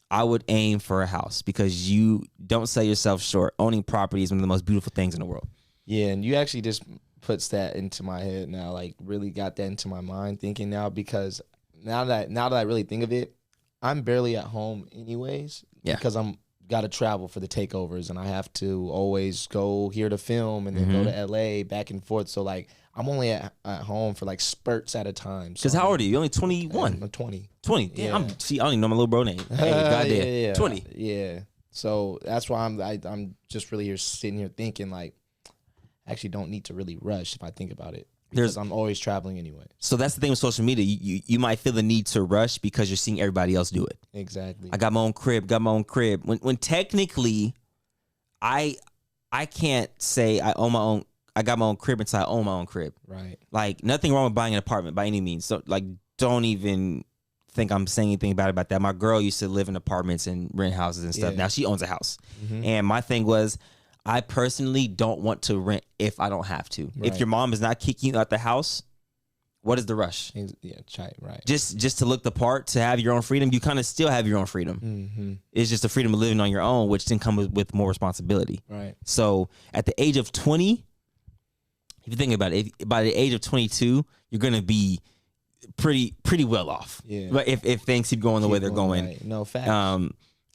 I would aim for a house, because you don't sell yourself short. Owning property is one of the most beautiful things in the world. Yeah, and you actually just puts that into my head now, like really got that into my mind thinking now, because now that I really think of it, I'm barely at home anyways. Yeah. Because I'm got to travel for the takeovers, and I have to always go here to film and then go to LA back and forth. So like I'm only at home for like spurts at a time. Because how old are you? You're only 21. I'm 20. 20. Damn, I don't even know my little bro name. Hey, goddamn. Yeah. 20. Yeah. So that's why I'm just really sitting here thinking like, I actually don't need to really rush if I think about it. Because I'm always traveling anyway. So that's the thing with social media. You might feel the need to rush because you're seeing everybody else do it. Exactly. I got my own crib. When technically, I can't say I own my own. I got my own crib until I own my own crib. Right. Like nothing wrong with buying an apartment by any means. So like, don't even think I'm saying anything bad about that. My girl used to live in apartments and rent houses and stuff. Yeah. Now she owns a house. And my thing was, I personally don't want to rent if I don't have to. Right. If your mom is not kicking you out the house, What is the rush? Yeah, right. Just to look the part, to have your own freedom. You kind of still have your own freedom. Mm-hmm. It's just the freedom of living on your own, which then comes with more responsibility. Right. So at the age of 20, if you think about it, by the age of 22, you're gonna be pretty well off. Yeah. But if things keep going the way they're going, right. No facts.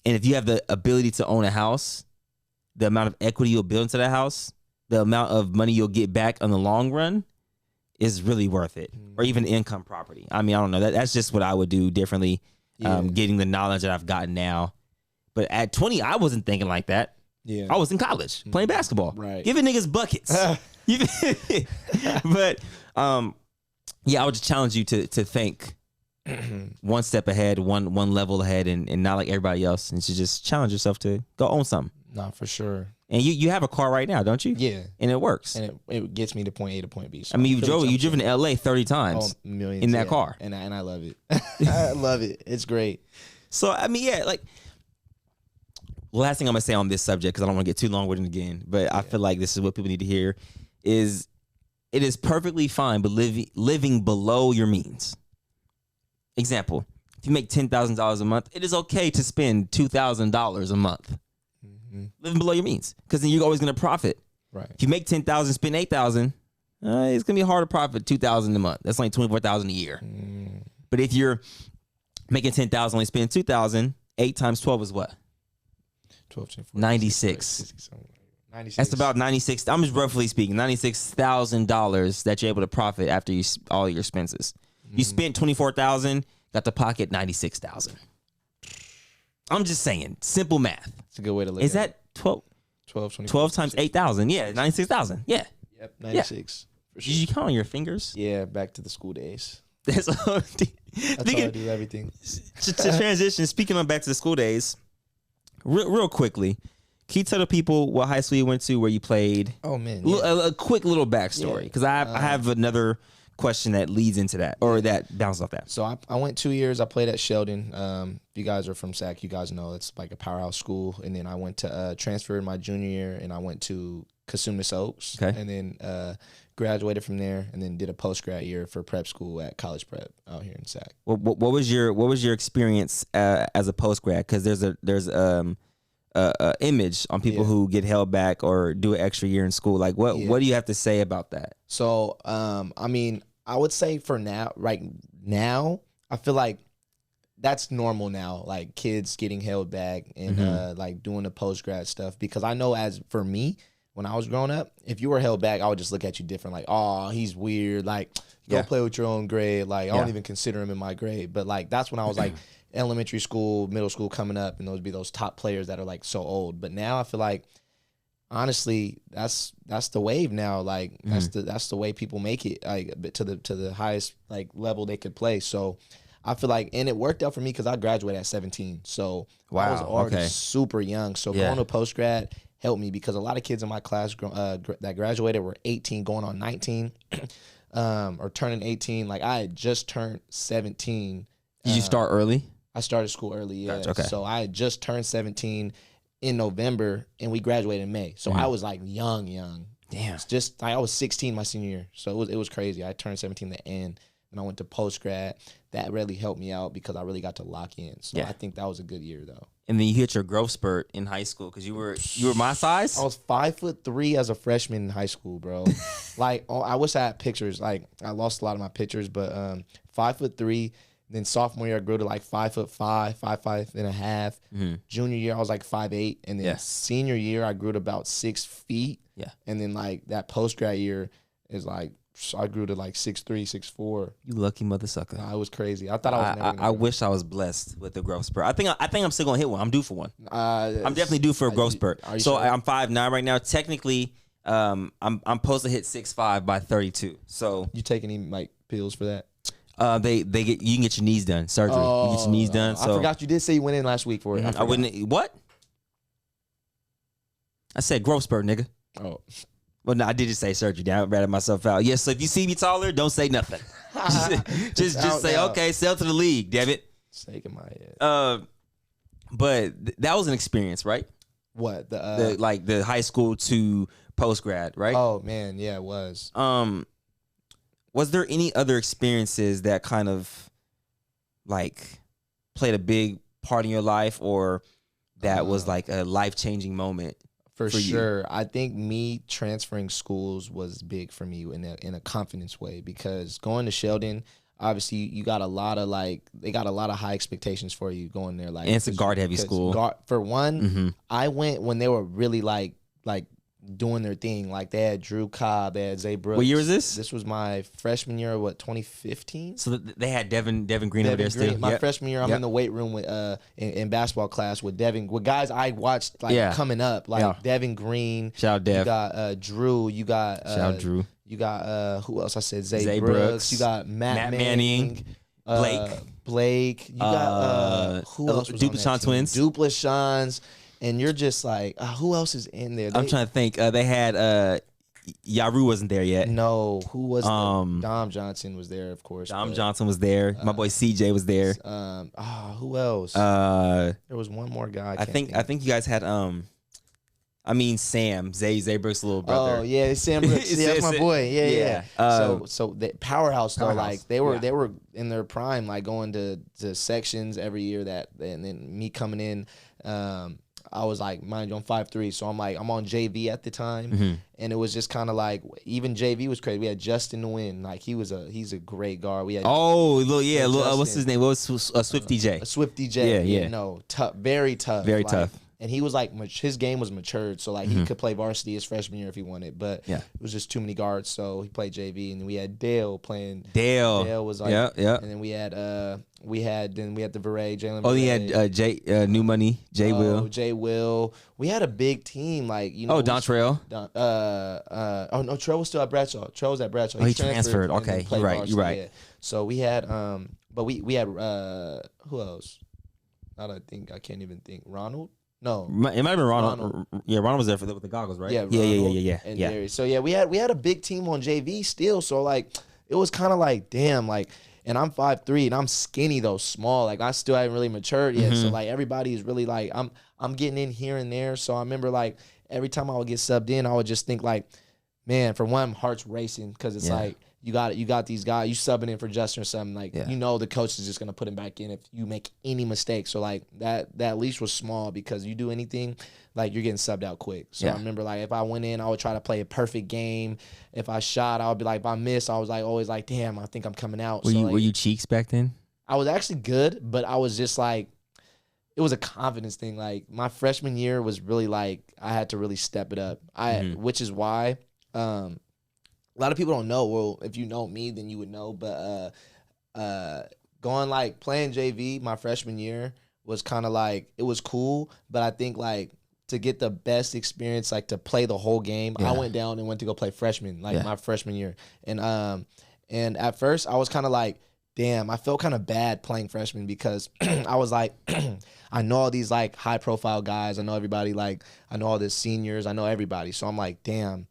and if you have the ability to own a house, the amount of equity you'll build into that house, the amount of money you'll get back on the long run is really worth it. Or even income property. I mean, I don't know. That's just what I would do differently, getting the knowledge that I've gotten now. But at 20, I wasn't thinking like that. Yeah. I was in college playing basketball. Right. Giving niggas buckets. But yeah, I would just challenge you to think one step ahead, one level ahead, and not like everybody else, and to just challenge yourself to go own something. Nah, for sure. And you have a car right now, don't you? Yeah. And it works. And it gets me to point A to point B. So I mean, you've driven to LA 30 times millions, in that car. And I love it. I love it. It's great. So, I mean, yeah, like, last thing I'm going to say on this subject, because I don't want to get too long-winded again, but I feel like this is what people need to hear, is it is perfectly fine, but living below your means. Example, if you make $10,000 a month, it is okay to spend $2,000 a month. Living below your means, because then you're always going to profit. Right. If you make $10,000, spend $8,000, it's going to be hard to profit $2,000 a month. That's like $24,000 a year. But if you're making $10,000, only spend $2,000, 8 times 12 is what? 12, 10, 14, 96. 96. That's about 96. I'm just roughly speaking, $96,000 that you're able to profit after all your expenses. You spent $24,000, got to pocket $96,000. I'm just saying, simple math. It's a good way to look Is at that 12? 12 times 8,000. Yeah, 96,000. Yeah. Yep, 96. For sure. Did you count on your fingers? Yeah, back to the school days. That's all. That's all I do, everything. To transition, speaking on back to the school days, real quickly, can you tell the people what high school you went to, where you played? Oh, man. A quick little backstory, because I have another question that leads into that, or that bounces off that. So I went 2 years. I played at Sheldon. If you guys are from SAC, you guys know it's like a powerhouse school. And then I went to transfer my junior year, and I went to Cosumnes Oaks. Okay. And then graduated from there, and then did a post-grad year for prep school at College Prep out here in SAC. What was your experience as a post grad? Because there's image on people who get held back or do an extra year in school. Like what do you have to say about that? So I mean, I would say for now, right now, I feel like that's normal now, like kids getting held back and like doing the post grad stuff, because I know as for me, when I was growing up, if you were held back, I would just look at you different, like, oh, he's weird, like go play with your own grade, like I don't even consider him in my grade. But like that's when I was like elementary school, middle school coming up, and those would be those top players that are like so old. But now I feel like honestly, that's the wave now. Like that's the way people make it, like to the highest like level they could play. So I feel like, and it worked out for me because I graduated at 17. So I was already super young. So going to post grad helped me, because a lot of kids in my class that graduated were 18 going on 19 or turning 18. Like I had just turned 17. Did you start early? I started school early, yeah. Gotcha, okay. So I had just turned 17 in November, and we graduated in May. So I was like young. Damn. It's just like I was 16 my senior year. So it was crazy. I turned 17 at the end, and I went to post grad. That really helped me out because I really got to lock in. So I think that was a good year though. And then you hit your growth spurt in high school, because you were my size. I was 5'3" as a freshman in high school, bro. Like I wish I had pictures. Like I lost a lot of my pictures, but 5'3". Then sophomore year I grew to like 5'5", 5'5" and a half. Junior year I was like 5'8", and then senior year I grew to about 6 feet. Yeah. And then like that post grad year is like I grew to like 6'3", 6'4". You lucky mother sucker. Nah, it was crazy. I thought I was. I wish I was blessed with the growth spurt. I think I'm still gonna hit one. I'm due for one. I'm definitely due for a growth spurt. So sure? I'm 5'9" right now. Technically, I'm supposed to hit 6'5" by 32. So you take any like pills for that? You can get your knees done, surgery. You get your knees done. So I forgot you did say you went in last week for it. I wouldn't. What? I said growth spurt, nigga. Oh. Well, no, I did just say surgery. I ratted myself out. Yes, so if you see me taller, don't say nothing. just say, now. Okay, sell to the league, damn it. Shaking my head. But that was an experience, right? What? The high school to post grad, right? Oh man, yeah, it was. was there any other experiences that kind of like played a big part in your life, or that was like a life-changing moment? For sure. I think me transferring schools was big for me in a confidence way, because going to Sheldon, obviously you got a lot of they got a lot of high expectations for you going there. Like, And it's a guard-heavy school. For one, I went when they were really like doing their thing. Like, they had Drew Cobb, they had Zay Brooks. What year was this? This was my freshman year, 2015? So they had Devin Green over there still? My freshman year, I'm in the weight room with in basketball class with guys I watched coming up, like Devin Green. Shout out Dev. You got Drew. You got shout out Drew. You got who else? I said Zay Brooks. You got Matt Manning. Blake. You got who else was Dupleshan twins. Dupleshans. And you're just like, who else is in there? I'm trying to think. They had Yaru wasn't there yet. No, who was Dom Johnson was there, of course. Dom Johnson was there. My boy CJ was there. Who else? There was one more guy. I think you guys had Sam Zay Brooks' little brother. Oh yeah, Sam Brooks. Yeah, that's my boy. Yeah. So the powerhouse though, like they were in their prime, like going to sections every year. And then me coming in. I was like, mind you, I'm 5'3", so I'm on JV at the time, and it was just kind of like, even JV was crazy. We had Justin Nguyen, like he's a great guard. We had what's his name? What was Swifty J? Swifty J. Yeah. No, tough, very tough, tough. And he was like, his game was matured, so like he could play varsity his freshman year if he wanted, but it was just too many guards, so he played JV. And we had Dale playing. Dale was like, and then we had the Verre, Jalen. Oh, he had New Money, J Will. We had a big team, like Dontrell. No, Trell was still at Bradshaw. Trell was at Bradshaw. He transferred. Okay, you're right. Yeah. So we had but we had who else? Now that I can't even think. Ronald. No, it might have been Ronald. Yeah, Ronald was there with the goggles, right? Yeah, Ronald and Larry. So yeah, we had a big team on JV still. So like, it was kind of like, damn, like, and I'm 5'3" and I'm skinny though, small. Like, I still haven't really matured yet. So like, everybody is really like, I'm getting in here and there. So I remember like every time I would get subbed in, I would just think like, man, for one, heart's racing, because it's like, you got these guys, you subbing in for Justin or something, like, the coach is just going to put him back in if you make any mistakes. So like that leash was small, because you do anything, like, you're getting subbed out quick. So I remember like, if I went in, I would try to play a perfect game. If I shot, I would be like, if I missed, I was like always like, damn, I think I'm coming out. Were you Cheeks back then? I was actually good, but I was just like, it was a confidence thing. Like, my freshman year was really like, I had to really step it up. Which is why a lot of people don't know. Well, if you know me, then you would know. But going like playing JV my freshman year was kind of like, it was cool. But I think like, to get the best experience, like to play the whole game, I went down and went to go play freshman, like my freshman year. And at first I was kind of like, damn, I felt kind of bad playing freshman, because I was like, I know all these like high profile guys. I know everybody. Like, I know all the seniors. I know everybody. So I'm like, damn,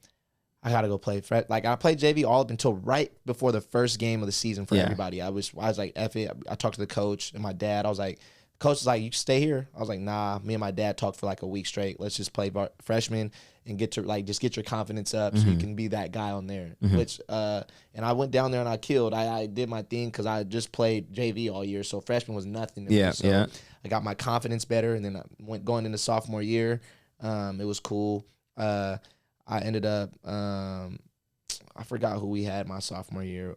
I gotta go play. Like, I played JV all up until right before the first game of the season for everybody. I was like, F it. I talked to the coach and my dad. I was like, coach was like, you can stay here. I was like, nah. Me and my dad talked for like a week straight. Let's just play freshman and get your confidence up, so you can be that guy on there. Which and I went down there and I killed. I did my thing, because I just played JV all year, so freshman was nothing to me. So I got my confidence better, and then I going into sophomore year. It was cool. I ended up, I forgot who we had my sophomore year.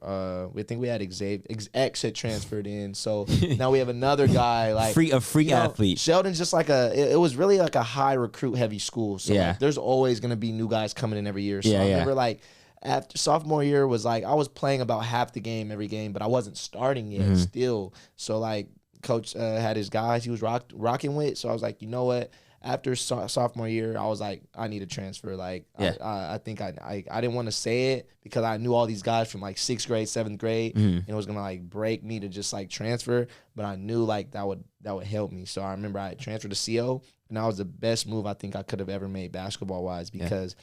We think we had Xavier. X had transferred in, so now we have another guy, like a free athlete. Sheldon's just like it was really like a high recruit heavy school. So like, there's always gonna be new guys coming in every year. So I remember like, after sophomore year was like, I was playing about half the game every game, but I wasn't starting yet still. So like, coach had his guys he was rocking with. So I was like, you know what? After sophomore year, I was like, I need a transfer. Like, I think I didn't want to say it, because I knew all these guys from like 6th grade, 7th grade, and it was gonna like break me to just like transfer. But I knew like that would help me. So I remember I transferred to CO, and that was the best move I think I could have ever made basketball wise, because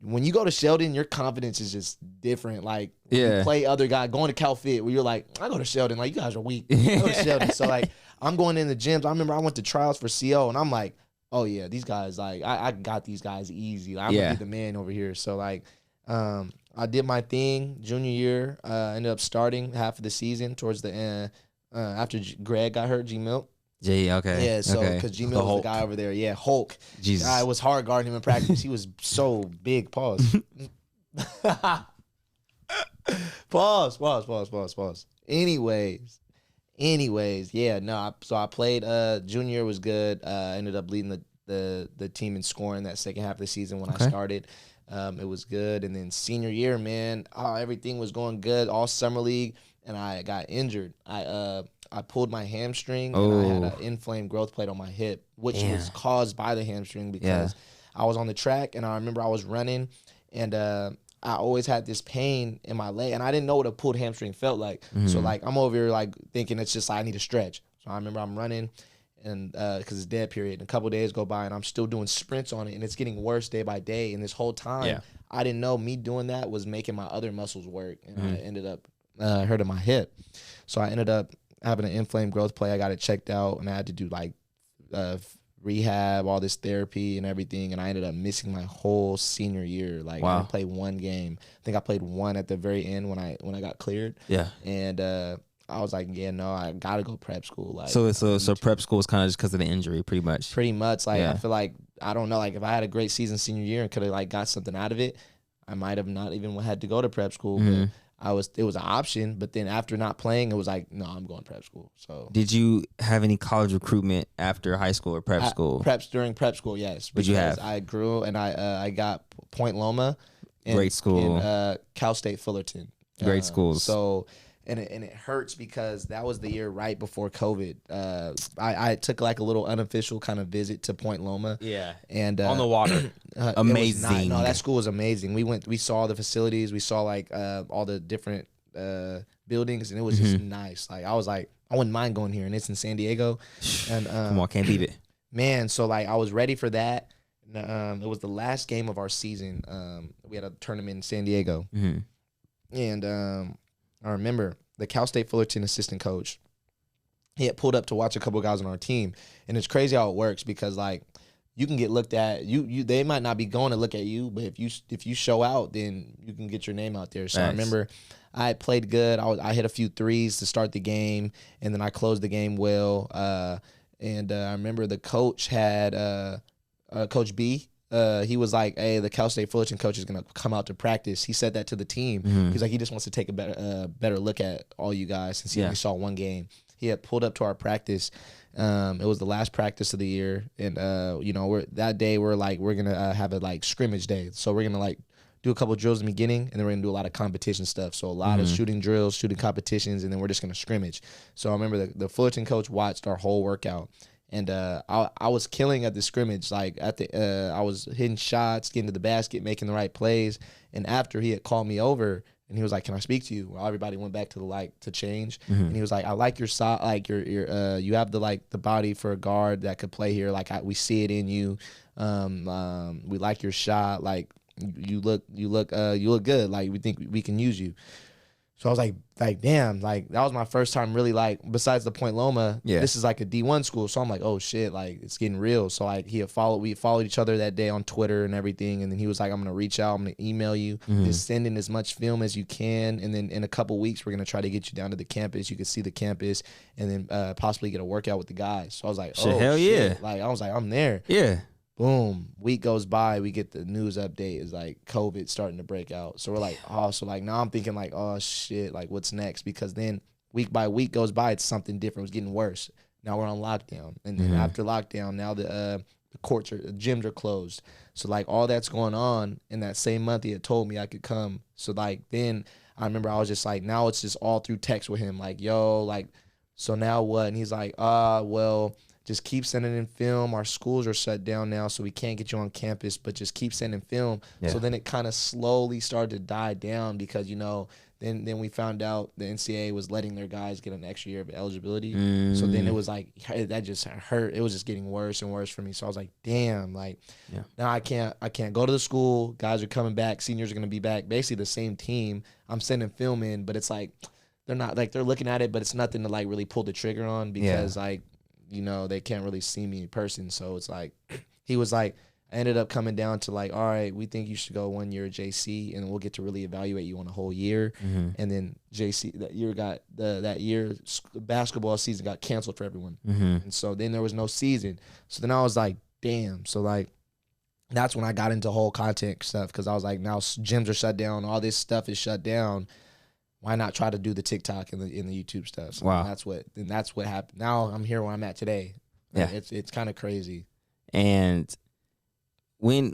when you go to Sheldon, your confidence is just different. Like, you play other guys, going to Cal Fit, where you're like, I go to Sheldon, like, you guys are weak. I go to Sheldon. So like, I'm going in the gyms. I remember I went to trials for CO, and I'm like, oh yeah, these guys, like, I got these guys easy. Like, I'm gonna be the man over here. So like, I did my thing junior year. Ended up starting half of the season towards the end after Greg got hurt, G Milk. Okay. Yeah, so okay. because G Milk was the guy over there. Yeah, Hulk. Jesus. It was hard guarding him in practice. He was so big. Pause. Pause. Anyways, yeah, no. So I played. Junior year was good. Ended up leading the team in scoring that second half of the season when I started. It was good, and then senior year, man, everything was going good all summer league, and I got injured. I pulled my hamstring, and I had an inflamed growth plate on my hip, which was caused by the hamstring because I was on the track, and I remember I was running, and I always had this pain in my leg, and I didn't know what a pulled hamstring felt like. So like I'm over here like thinking it's just like I need to stretch. So I remember I'm running, and because it's dead period, and a couple of days go by, and I'm still doing sprints on it, and it's getting worse day by day. And this whole time, I didn't know me doing that was making my other muscles work, and I ended up hurting my hip. So I ended up having an inflamed growth plate. I got it checked out, and I had to do like rehab, all this therapy and everything, and I ended up missing my whole senior year. Like I didn't play one game. I think I played one at the very end when I got cleared. Yeah. And I was like, yeah, no, I gotta go prep school. Like so prep school was kind of just because of the injury, pretty much. Pretty much. Like I feel like I don't know, like if I had a great season senior year and could have like got something out of it, I might have not even had to go to prep school. But it was an option, but then after not playing, it was like, no, I'm going to prep school. So did you have any college recruitment after high school or prep school? During prep school, yes. What'd you have? I grew and I got Point Loma, great school, and Cal State Fullerton, great schools. So and it hurts because that was the year right before COVID. I took like a little unofficial kind of visit to Point Loma. Yeah, and on the water, amazing. No, that school was amazing. We saw the facilities, we saw like all the different buildings, and it was just nice. Like I was like, I wouldn't mind going here, and it's in San Diego. And come on, can't beat it, man. So like I was ready for that. It was the last game of our season. We had a tournament in San Diego, and I remember the Cal State Fullerton assistant coach, he had pulled up to watch a couple of guys on our team. And it's crazy how it works because, like, you can get looked at. They might not be going to look at you, but if you show out, then you can get your name out there. So nice. I remember I had played good. I hit a few threes to start the game, and then I closed the game well. And I remember the coach had Coach B. He was like, hey, the Cal State Fullerton coach is going to come out to practice. He said that to the team. He's like, he just wants to take a better look at all you guys since he only saw one game. He had pulled up to our practice. It was the last practice of the year. And, that day we're going to have a, like, scrimmage day. So we're going to, like, do a couple of drills in the beginning, and then we're going to do a lot of competition stuff. So a lot of shooting drills, shooting competitions, and then we're just going to scrimmage. So I remember the Fullerton coach watched our whole workout. And I was killing at the scrimmage. Like I was hitting shots, getting to the basket, making the right plays. And after he had called me over, and he was like, "Can I speak to you?" Well, everybody went back to to change. And he was like, "I like your shot. Like you have the body for a guard that could play here. Like we see it in you. We like your shot. Like you look good. Like we think we can use you." So I was like, damn, like that was my first time really like, besides the Point Loma, this is like a D1 school. So I'm like, oh shit, like it's getting real. So like we followed each other that day on Twitter and everything. And then he was like, I'm going to reach out. I'm going to email you. Just send in as much film as you can. And then in a couple weeks, we're going to try to get you down to the campus. You can see the campus and then possibly get a workout with the guys. So I was like, oh, hell shit. Yeah. Like I was like, I'm there. Yeah. Boom. Week goes by. We get the news update is like COVID starting to break out. So we're like, oh, so like now I'm thinking like, oh shit, like what's next? Because then week by week goes by, it's something different. It's getting worse. Now we're on lockdown. And then after lockdown, now the gyms are closed. So like all that's going on. In that same month, he had told me I could come. So like then I remember I was just like, now it's just all through text with him. Like, yo, like, so now what? And he's like, well, just keep sending in film. Our schools are shut down now, so we can't get you on campus, but just keep sending film. Yeah. So then it kind of slowly started to die down because, then we found out the NCAA was letting their guys get an extra year of eligibility. So then it was like, that just hurt. It was just getting worse and worse for me. So I was like, damn, like now I can't go to the school. Guys are coming back. Seniors are going to be back. Basically the same team. I'm sending film in, but it's like, they're not like, they're looking at it, but it's nothing to like really pull the trigger on because like, they can't really see me in person. So it's like, he was like, I ended up coming down to like, all right, we think you should go 1 year at JC, and we'll get to really evaluate you on a whole year. And then JC that year got that year basketball season got canceled for everyone, and so then there was no season. So then I was like, damn. So like that's when I got into whole content stuff, because I was like, now gyms are shut down, all this stuff is shut down. Why not try to do the TikTok and the YouTube stuff? So wow, that's what happened. Now I'm here where I'm at today. Like, yeah, it's kind of crazy. And I mean,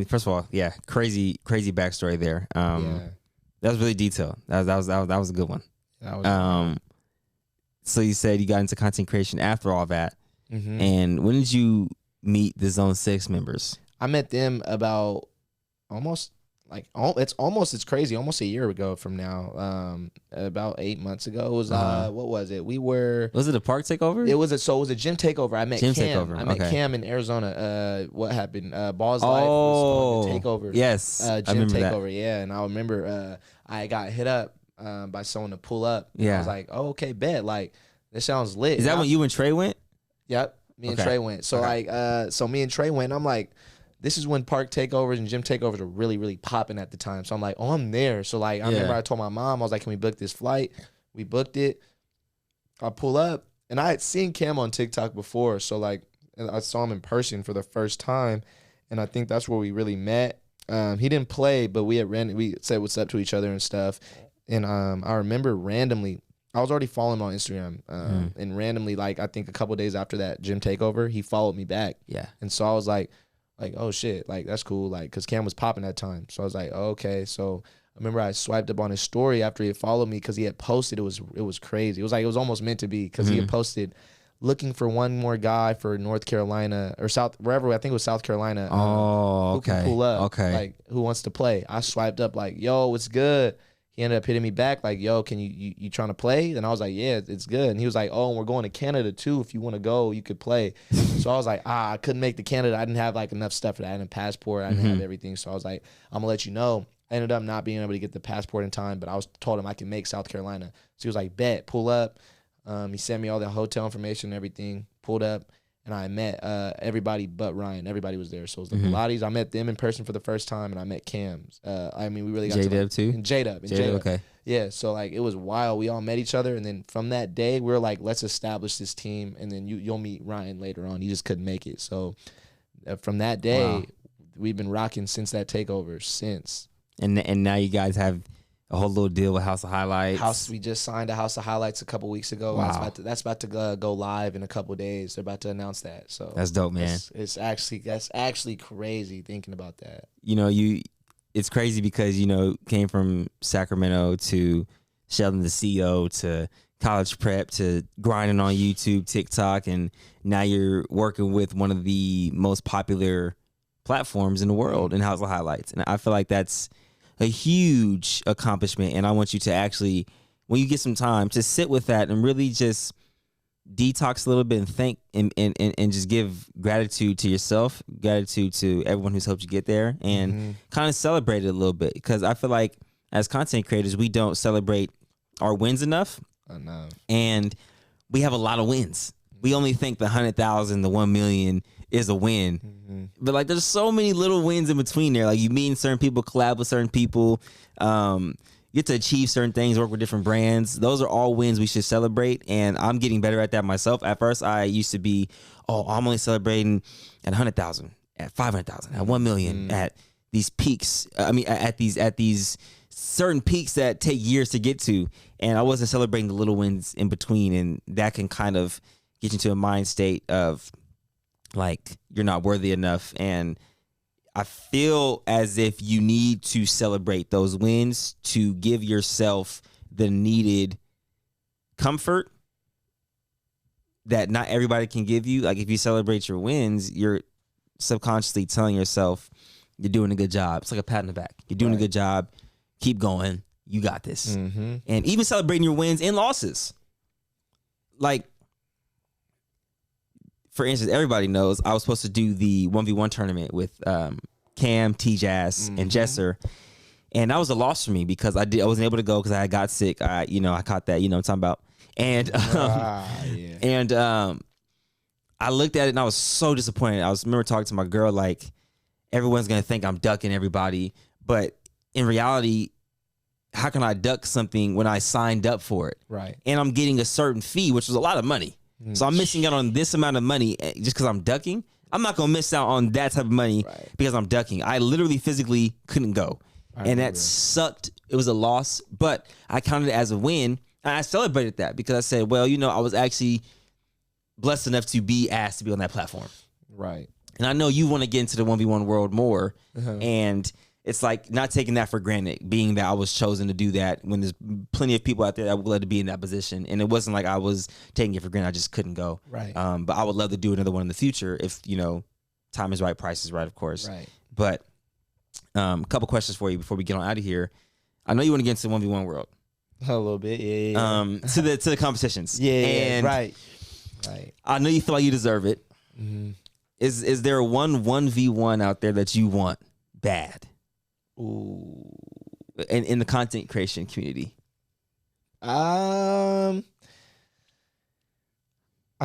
first of all, yeah, crazy backstory there. That was really detailed. That was a good one. So you said you got into content creation after all that, and when did you meet the Zone 6 members? I met them about it's crazy, almost a year ago from now. About 8 months ago. It was what was it? Was it a park takeover? It was a gym takeover. I met Cam. Takeover. I met Cam in Arizona. What happened? Balls Life was the takeover. Yes. Gym I remember takeover, that. yeah. And I remember I got hit up by someone to pull up. Yeah. I was like, oh, okay, bet. Like, this sounds lit. Is that when you and Trey went? Yep. Me and Trey went. So so me and Trey went, and I'm like, this is when park takeovers and gym takeovers are really, really popping at the time. So I'm like, oh, I'm there. So like, I remember I told my mom, I was like, can we book this flight? We booked it. I pull up, and I had seen Cam on TikTok before. So like, I saw him in person for the first time, and I think that's where we really met. He didn't play, but we said what's up to each other and stuff. And I remember randomly, I was already following him on Instagram, and randomly, like I think a couple days after that gym takeover, he followed me back. Yeah. And so I was like, oh shit, like that's cool, like because Cam was popping that time. So I was like, oh, okay. So I remember I swiped up on his story after he had followed me, because he had posted. It was crazy. It was almost meant to be, because he had posted looking for one more guy for North Carolina or wherever. I think it was South Carolina. Who can pull up? Okay. Like, who wants to play? I swiped up like, yo, what's good? He ended up hitting me back like, yo, can you trying to play? And I was like, yeah, it's good. And he was like, oh, and we're going to Canada too. If you want to go, you could play. So I was like, I couldn't make the Canada. I didn't have like enough stuff for that. I didn't have a passport. I didn't have everything. So I was like, I'm gonna let you know. I ended up not being able to get the passport in time, but I told him I could make South Carolina. So he was like, bet, pull up. He sent me all the hotel information and everything, pulled up. And I met everybody but Ryan. Everybody was there. So it was the Pilates. I met them in person for the first time, and I met Cam's. I mean, we really got J-Dub too? And J-Dub. Okay. Yeah, so like it was wild. We all met each other, and then from that day, we were like, let's establish this team, and then you'll meet Ryan later on. He just couldn't make it. So from that day, we've been rocking since that takeover. And now you guys have a whole little deal with House of Highlights. We just signed a House of Highlights a couple weeks ago. Wow. That's about to go live in a couple days. They're about to announce that. So that's dope, man. That's actually crazy thinking about that. You know, it's crazy because, you know, came from Sacramento to Sheldon the CEO to college prep to grinding on YouTube, TikTok, and now you're working with one of the most popular platforms in the world in House of Highlights. And I feel like that's a huge accomplishment, and I want you to actually, when you get some time, to sit with that and really just detox a little bit and thank and just give gratitude to yourself, gratitude to everyone who's helped you get there, and kind of celebrate it a little bit, because I feel like as content creators, we don't celebrate our wins enough. And we have a lot of wins. We only think the 100,000, the 1 million is a win. But like, there's so many little wins in between there. Like, you meet certain people, collab with certain people, get to achieve certain things, work with different brands. Those are all wins we should celebrate. And I'm getting better at that myself. At first, I used to be, I'm only celebrating at 100,000, at 500,000, at 1 million, at these peaks. At these certain peaks that take years to get to. And I wasn't celebrating the little wins in between. And that can kind of get you into a mind state of like, you're not worthy enough. And I feel as if you need to celebrate those wins to give yourself the needed comfort that not everybody can give you. Like, if you celebrate your wins, you're subconsciously telling yourself you're doing a good job. It's like a pat on the back. You're doing a good job. Keep going. You got this. And even celebrating your wins and losses. Like, for instance, everybody knows I was supposed to do the 1v1 tournament with Cam, T-Jazz, and Jesser. And that was a loss for me because I wasn't able to go because I got sick. I caught that, you know what I'm talking about. And I looked at it and I was so disappointed. I remember talking to my girl, like, everyone's going to think I'm ducking everybody. But in reality, how can I duck something when I signed up for it? Right. And I'm getting a certain fee, which was a lot of money. So I'm missing out on this amount of money just because I'm ducking. I'm not going to miss out on that type of money because I'm ducking. I literally physically couldn't go. And that sucked. It was a loss, but I counted it as a win. And I celebrated that because I said, well, I was actually blessed enough to be asked to be on that platform. Right. And I know you want to get into the 1v1 world more. And it's like not taking that for granted, being that I was chosen to do that when there's plenty of people out there that would love to be in that position. And it wasn't like I was taking it for granted. I just couldn't go. Right. But I would love to do another one in the future if, time is right, price is right, of course. Right. But a couple questions for you before we get on out of here. I know you want to get into the 1v1 world. A little bit, yeah. To the competitions. Yeah, and right. I know you feel like you deserve it. Is there one 1v1 out there that you want bad? Ooh. In the content creation community? I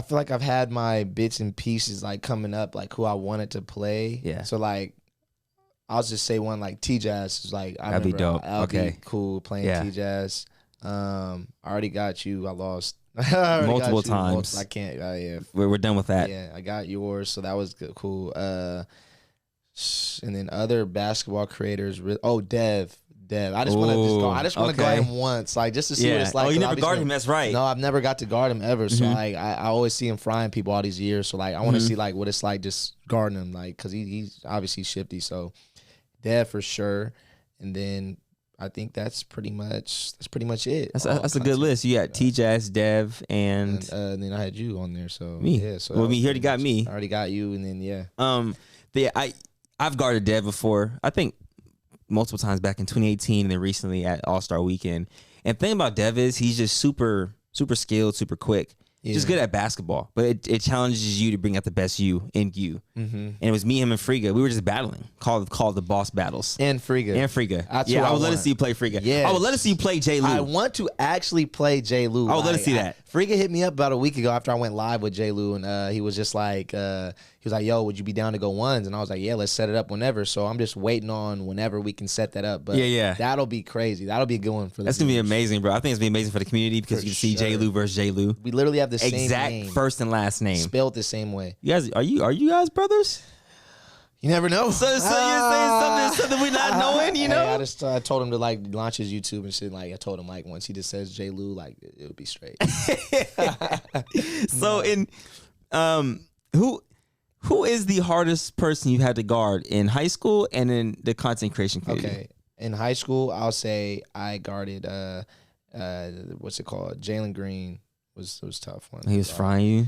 feel like I've had my bits and pieces like coming up, like who I wanted to play. Yeah. So like, I'll just say one like T-Jazz is like, That'd be dope. I'll be Okay. cool playing Yeah. T-Jazz. I already got you. I lost Multiple times. I can't. Yeah. We're done with that. Yeah, I got yours, so that was good, cool. And then other basketball creators. Dev. I just want to I just want to guard him once, like just to see what it's like. Oh, you never guard him. That's right. No, I've never got to guard him ever. So like I always see him frying people all these years. So like I want to see like what it's like just guarding him, like because he's obviously shifty. So Dev for sure, and then I think that's pretty much it. That's a good list. You got T-Jazz, Dev, and then I had you on there. So me. Yeah. So he already got me. I already got you, and then I've guarded Dev before. I think multiple times back in 2018 and then recently at All-Star Weekend. And the thing about Dev is he's just super skilled, super quick. Just good at basketball. But it challenges you to bring out the best you in you. And it was me, him, and Friga. We were just battling. Called the boss battles. And Friga. I would let us see you play Friga. Yes. I would let us see you play J. Lou. I want to actually play J. Lou. I would let us see that. Friga hit me up about a week ago after I went live with J. Lou, and he was just like, yo, would you be down to go ones? And I was like, yeah, let's set it up whenever. So I'm just waiting on whenever we can set that up. But that'll be crazy. That'll be a good one for That's going to be amazing, bro. I think it's going to be amazing for the community because you can see J. Lou versus J. Lou. We literally have the same exact name. First and last name. Spelled the same way. You guys, are you guys brothers? You never know. So you're saying something we're not knowing, you know? I told him to like launch his YouTube and shit. Like I told him like once he just says J. Lou, like it would be straight. So who is the hardest person you had to guard in high school and in the content creation community? Okay, in high school, I'll say I guarded what's it called? Jalen Green was tough one. He was frying you.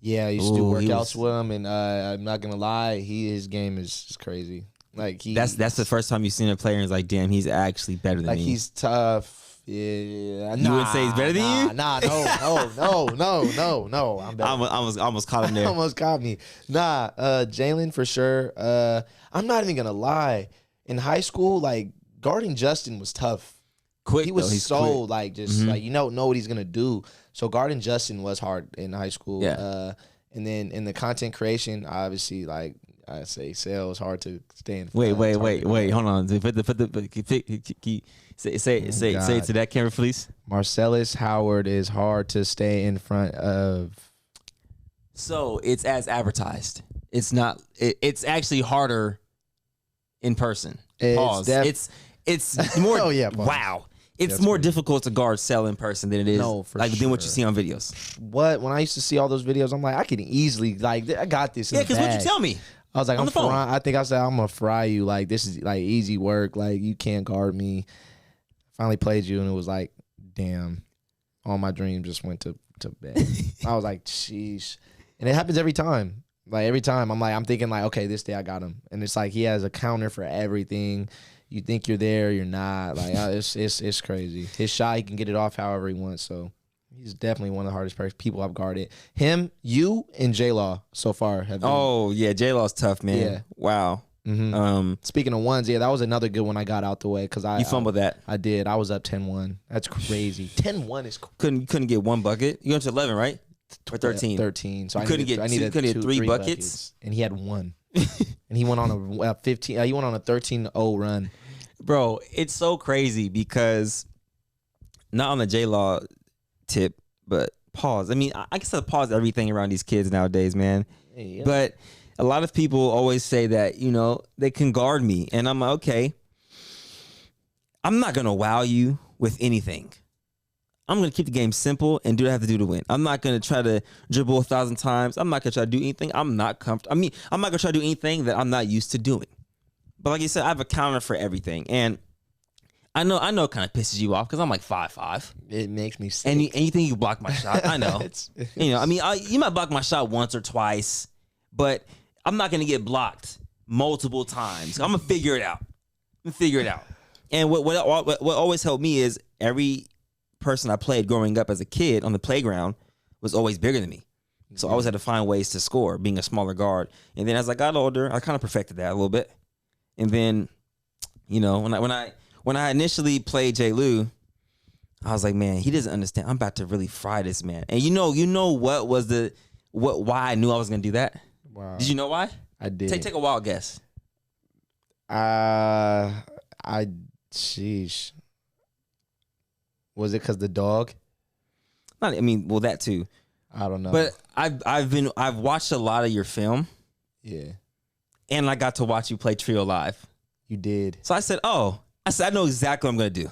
Yeah, I used to do workouts with him, and I'm not gonna lie, his game is just crazy. Like that's the first time you've seen a player and it's like, damn, he's actually better than me. Like he's tough. Yeah, you wouldn't say he's better than you? No. I'm better. I almost caught him there. Almost caught me. Jalen for sure. I'm not even gonna lie. In high school, like guarding Justin was tough. Quick, he was he's so quick. like just like you don't know what he's gonna do. So guarding Justin was hard in high school. Yeah. And then in the content creation, obviously, like I say, sales hard to stay in. Wait. Hold on. Say it to that camera, please. Marcelashoward is hard to stay in front of. So it's as advertised. It's not. It's actually harder in person. Pause. It's more. Oh yeah. Pause. Wow. It's That's more crazy. difficult to guard sell in person than it is than what you see on videos. When I used to see all those videos, I'm like, I can easily I got this. Yeah, because what you tell me. I was like, on the phone. I think I said I'm gonna fry you. Like this is like easy work. Like you can't guard me. Finally played you, and it was like, damn, all my dreams just went to bed. I was like, sheesh, and it happens every time. Like every time, I'm thinking like, okay, this day I got him, and it's like he has a counter for everything. You think you're there, you're not. Like it's crazy. His shot, he can get it off however he wants. So he's definitely one of the hardest people I've guarded. Him, you, and J Law so far have been. Oh yeah, J Law's tough, man. Yeah. Wow. Mm-hmm. Speaking of ones, yeah, that was another good one I got out the way because You fumbled that. I did. I was up 10-1. That's crazy. 10-1 is cool. Couldn't get one bucket. You went to 11, right? or 13? 13. So You couldn't get three buckets? and he had one. And he went on a 15. He went on a 13-0 run. Bro, it's so crazy because not on the J-Law tip, but pause. I mean, I guess I pause everything around these kids nowadays, man. Yeah. But a lot of people always say that, they can guard me. And I'm like, okay, I'm not going to wow you with anything. I'm going to keep the game simple and do what I have to do to win. I'm not going to try to dribble 1,000 times. I'm not going to try to do anything I'm not comfortable. I'm not going to try to do anything that I'm not used to doing. But like you said, I have a counter for everything. And I know it kind of pisses you off because I'm like 5'5". It makes me sick. And you think you block my shot. I know. You might block my shot once or twice, but I'm not going to get blocked multiple times. I'm going to figure it out. And what always helped me is every person I played growing up as a kid on the playground was always bigger than me. So I always had to find ways to score, being a smaller guard. And then as I got older, I kind of perfected that a little bit. And then, when I initially played J. Lou, I was like, man, he doesn't understand. I'm about to really fry this man. And you know what was why I knew I was gonna do that? Wow. Did you know why? I did. Take a wild guess. Sheesh. Was it because the dog? That too. I don't know. But I've watched a lot of your film. Yeah. And I got to watch you play Trio live. You did. So I said, I know exactly what I'm gonna do.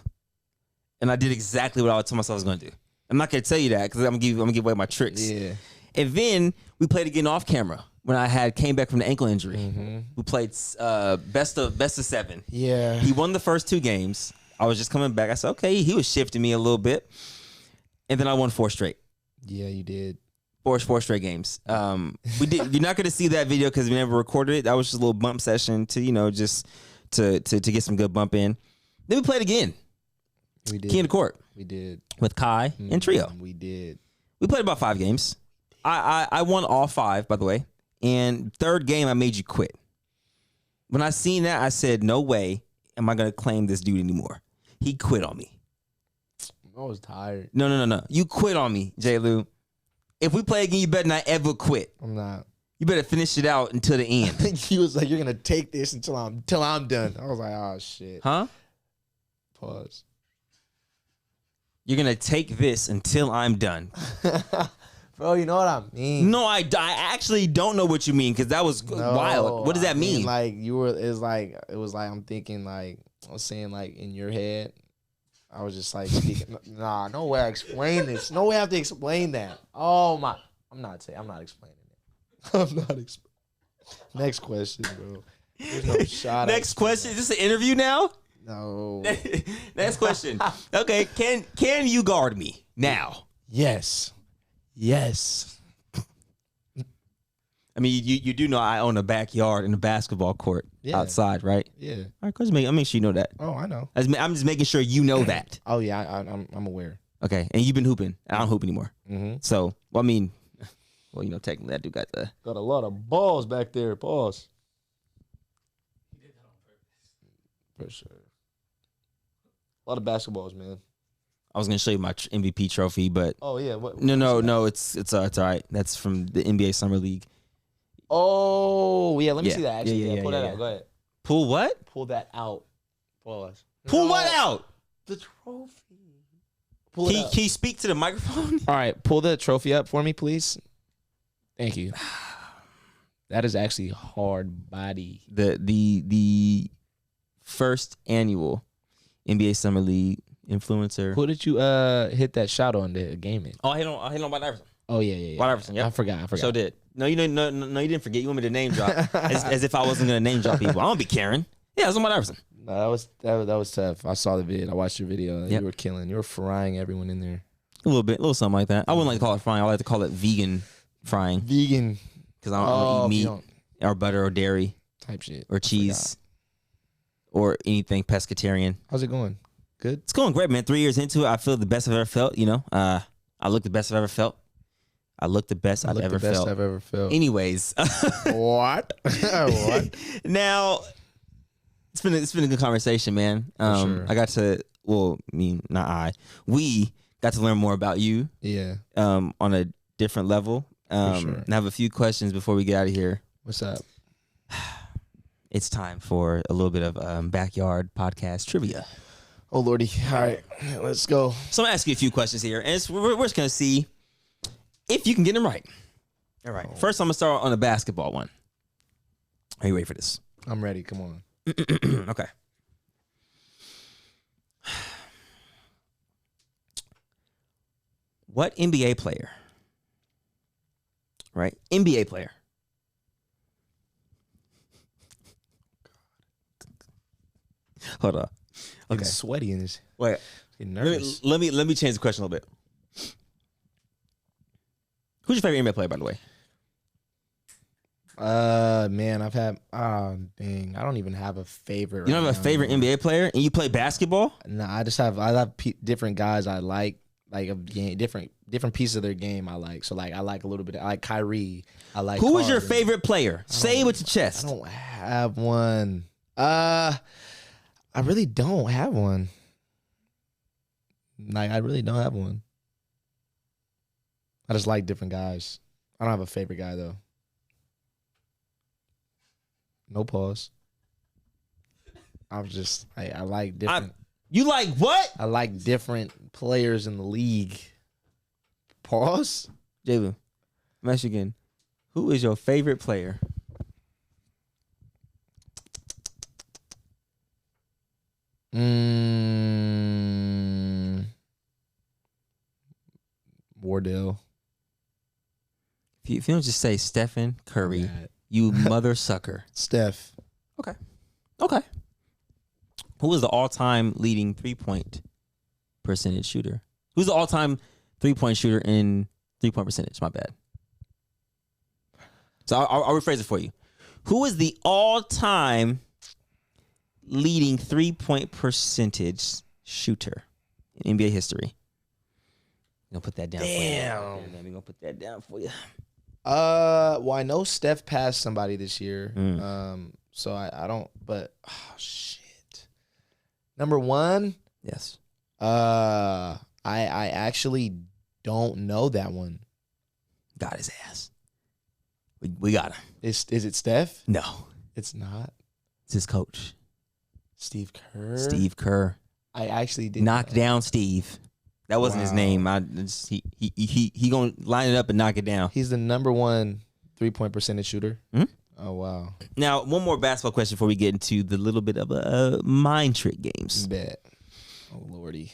And I did exactly what I told myself I was gonna do. I'm not gonna tell you that because I'm gonna give away my tricks. Yeah. And then we played again off camera when I came back from the ankle injury. Mm-hmm. We played best of 7. Yeah. He won the first 2 games. I was just coming back. I said, okay, he was shifting me a little bit. And then I won 4 straight. Yeah, you did. 4 straight games. We did. You're not going to see that video because we never recorded it. That was just a little bump session to, just to get some good bump in. Then we played again. We did. Key in the court. We did. With Kai and Trio. We did. We played about 5 games. I won all 5, by the way. And 3rd game, I made you quit. When I seen that, I said, no way am I going to claim this dude anymore. He quit on me. I was tired. No. You quit on me, J. Lou. If we play again, you better not ever quit. I'm not. You better finish it out until the end. He was like, "You're gonna take this until I'm done." I was like, "Oh shit." Huh? Pause. You're gonna take this until I'm done. Bro, you know what I mean? No, I actually don't know what you mean because that was wild. What does that mean? Like it was like I'm thinking like I was saying like in your head. I was just like speaking. Nah, no way I explain this. No way I have to explain that. Oh my! I'm not explaining it. I'm not explaining. Next question, bro. There's no shot. Next question. Is this an interview now? No. Next question. Okay, can you guard me now? Yes. I mean, you do know I own a backyard and a basketball court outside, right? Yeah. All right, coach, I'll make sure you know that. Oh, I know. I'm just making sure you know that. Oh yeah, I'm aware. Okay, and you've been hooping. I don't hoop anymore. Mm-hmm. So, technically, that dude got the. Got a lot of balls back there. Pause. He did that on purpose. For sure. A lot of basketballs, man. I was gonna show you my MVP trophy, but oh yeah, what? No, it's all right. That's from the NBA Summer League. Oh yeah, let me see that. Actually, pull that out. Go ahead. Pull what? Pull that out. Pause. Pull what out? The trophy. Can you speak to the microphone? All right, pull the trophy up for me, please. Thank you. That is actually hard body. The first annual NBA Summer League influencer. Who did you hit that shot on the gaming? Oh, I hit on White Iverson. Oh yeah. White Iverson. Yeah, I forgot. So did. No, you didn't forget. You want me to name drop as if I wasn't gonna name drop people. I don't be caring. Yeah, it was on White Iverson. No, that was tough. I saw the vid. I watched your video. Yep. You were killing. You were frying everyone in there. A little something like that. I wouldn't like to call it frying. I like to call it vegan frying. Vegan, because I don't eat meat or butter or dairy type shit or cheese or anything pescatarian. How's it going? Good. It's going great, man. 3 years into it, I feel the best I've ever felt. I look the best I've ever felt. I look the best I've ever felt. Anyways, what? What? Now, it's been a good conversation, man. Sure. I got to. Well, we got to learn more about you. Yeah. On a different level. sure. I have a few questions before we get out of here. What's up? It's time for a little bit of backyard podcast trivia. Oh Lordy! All right, let's go. So I'm gonna ask you a few questions here, and we're just gonna see if you can get them right. All right. First, I'm gonna start on the basketball one. Are you ready for this? I'm ready. Come on. Okay. What NBA player? Right? NBA player. Hold on. Okay. Okay. Sweaty in this. Wait. Getting nervous. Let me change the question a little bit. Who's your favorite NBA player, by the way? Man, I've had. Dang, I don't even have a favorite. You don't have a favorite NBA player, and you play basketball? No, I have different guys I like a game, different pieces of their game I like. So like I like a little bit. I like Kyrie. I like. Who is your Harden. favorite player? Say it with your chest. I don't have one. I really don't have one. Like I really don't have one. I just like different guys. I don't have a favorite guy though. No pause. I like different. You like what? I like different players in the league. Pause. Jalen, Michigan. Who is your favorite player? Wardell. If you don't just say Stephen Curry, Yeah. you mother sucker. Steph. Okay. Who is the all-time leading three-point percentage shooter? Who's the all-time three-point shooter in three-point percentage? My bad. So I'll rephrase it for you. Who is the all-time leading three-point percentage shooter in NBA history? I'm gonna put that down for you. Damn. We're gonna put that down for you. Well, I know Steph passed somebody this year. Mm. So I don't. But oh shit. Number one. Yes. I actually don't know that one. Got his ass. We got him. Is it Steph? No. It's not. It's his coach. Steve Kerr. Steve Kerr. I actually did Knock down Steve. That wasn't his Wow. name. He gonna line it up and knock it down. He's the number one 3-point percentage shooter. Hmm? Oh wow. Now, one more basketball question before we get into the little bit of mind trick games. Bet. Oh lordy.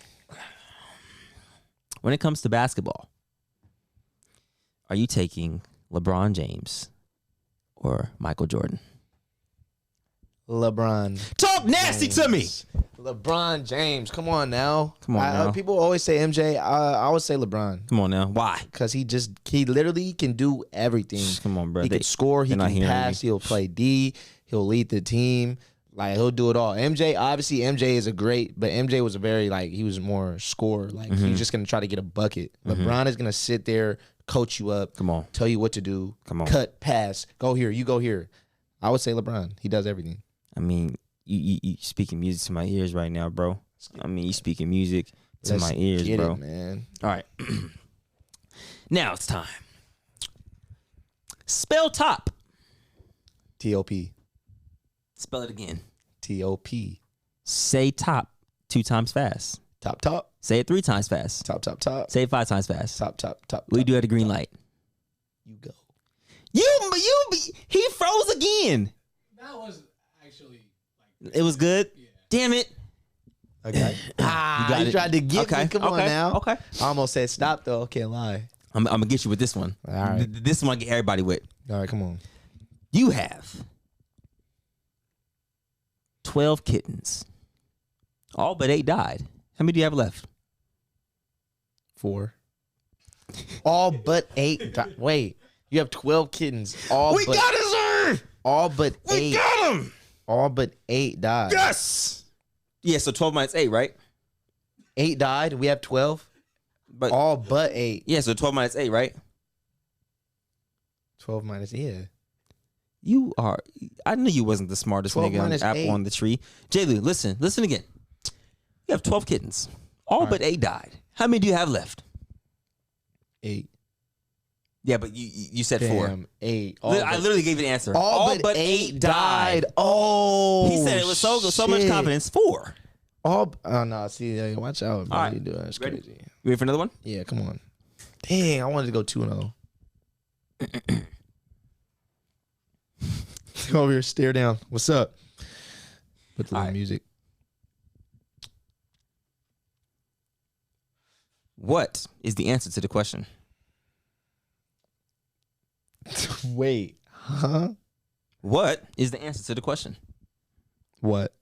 When it comes to basketball, are you taking LeBron James or Michael Jordan? LeBron. Talk nasty to me. James. LeBron James. Come on now. Come on now. People always say MJ. I always say LeBron. Come on now. Why? Because he literally can do everything. Come on, bro. He can score. He they're not can hearing pass. me. He'll play D. He'll lead the team. Like he'll do it all. MJ, obviously, MJ is but MJ was he was more scorer. Like he's just gonna try to get a bucket. LeBron is gonna sit there, coach you up, Come on. tell you what to do. Come on. Cut, pass, go here, you go here. I would say LeBron. He does everything. I mean, you speaking music to my ears right now, bro. I mean, you speaking music to Let's my ears, get bro. it, man. All right. Now it's time. Spell top. T.O.P. Spell it again. T.O.P. Say top 2 times fast. Top. Say it 3 times fast. Top. Say it 5 times fast. Top. We do at a green light. You go. He froze again. That was actually It was good. Yeah. Damn it. Okay. You got you it. tried to get me. Come on now. Okay. I almost said stop though. Can't lie. I'm gonna get you with this one. All right. This one I get everybody with. All right, come on. You have 12 kittens. All but 8 died. How many do you have left? 4. All but 8. Wait, you have 12 kittens. All but it, sir. all but 8. got him. All but 8 died. Yes. Yeah, so 12 minus 8, right? 8 died. We have 12. But All but 8. yeah, so 12 minus 8, right? 12 minus You are. I knew you wasn't the smartest 12 nigga on minus the apple 8. on the tree. J-Lou, listen again. You have 12 kittens. All but 8 died. How many do you have left? 8. Yeah, but you said 4. Damn, 8. I literally gave you the answer. All but 8 died. Oh, He said it with so much confidence. 4. Oh no! See, watch out, man. All right. You doing? That's Ready? crazy. You ready for another one? Yeah, come on. Dang, I wanted to go 2-0. Go over here, stare down. What's up? Put the All little right. music. What is the answer to the question? Wait, huh? What is the answer to the question? What?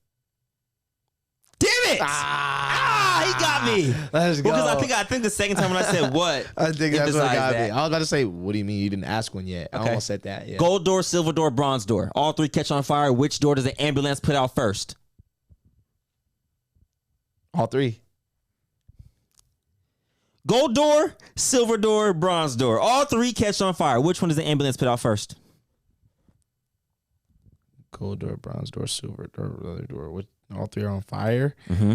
Damn it! He got me. Let's go. Because I think the second time when I said what, I think that's what got me. that. I was about to say, what do you mean you didn't ask one yet? I Okay. almost said that. Yeah. Gold door, silver door, bronze door. All 3 catch on fire. Which door does the ambulance put out first? All 3. Gold door, silver door, bronze door. All 3 catch on fire. Which one does the ambulance put out first? Gold door, bronze door, silver door, other door. What? All 3 are on fire. Mm-hmm.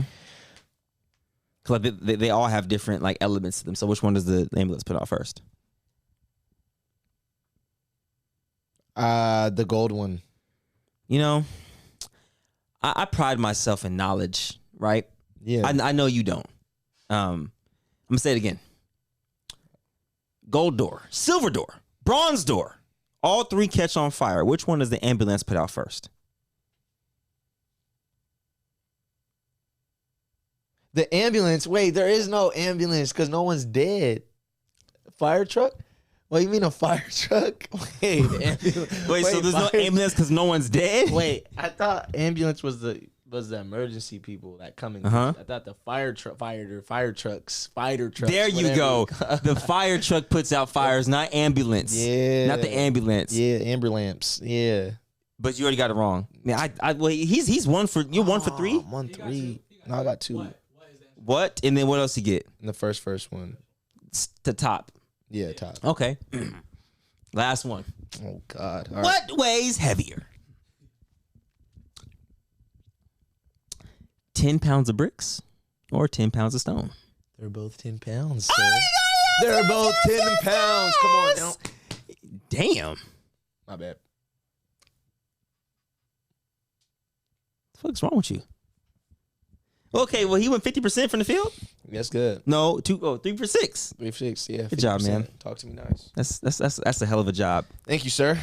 Cause they all have different like elements to them. So which one does the ambulance put out first? The gold one. You know, I pride myself in knowledge, right? Yeah. I know you don't. I'm gonna say it again. Gold door, silver door, bronze door. All 3 catch on fire. Which one does the ambulance put out first? The ambulance. Wait, there is no ambulance because no one's dead. Fire truck? What, you mean a fire truck? Wait, ambulance. Wait, so there's no fire- ambulance because no one's dead? Wait, I thought ambulance was the emergency people that come in. Uh-huh. I thought the fire trucks, fighter trucks. There you whatever. go. The fire truck puts out fires, not ambulance. Yeah. Not the ambulance. Yeah, amber lamps. Yeah. But you already got it wrong. Yeah, well, he's 1 for 3. 1-3. No, I got 2 What is that? What? And then what else you get? in the first one. The top. Yeah, top. Okay. Last one. Oh God. All right. What weighs heavier? 10 pounds of bricks or 10 pounds of stone? They're both 10 pounds. Sir. They're both 10 pounds. Come on now. Damn. My bad. What the fuck's wrong with you? Okay, well, he went 50% from the field? That's good. No, 3 for 6. 3 for 6. Yeah. Good job, 50%. man. Talk to me nice. That's a hell of a job. Thank you, sir.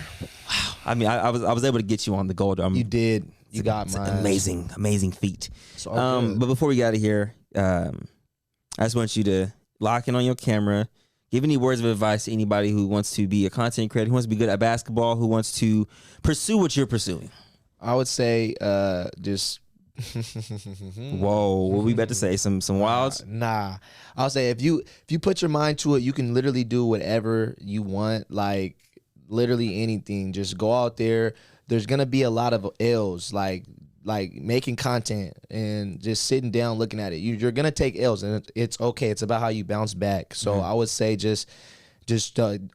I mean, I was able to get you on the gold. You did. You got It's mine. an amazing feat. It's all good. But before we get out of here, I just want you to lock in on your camera. Give any words of advice to anybody who wants to be a content creator, who wants to be good at basketball, who wants to pursue what you're pursuing. I would say just Whoa, what we about to say? Some wilds? Nah. I'll say if you put your mind to it, you can literally do whatever you want, like literally anything. Just go out there. There's gonna be a lot of L's, like making content and just sitting down looking at it. You're gonna take L's, and it's okay. It's about how you bounce back. So I would say just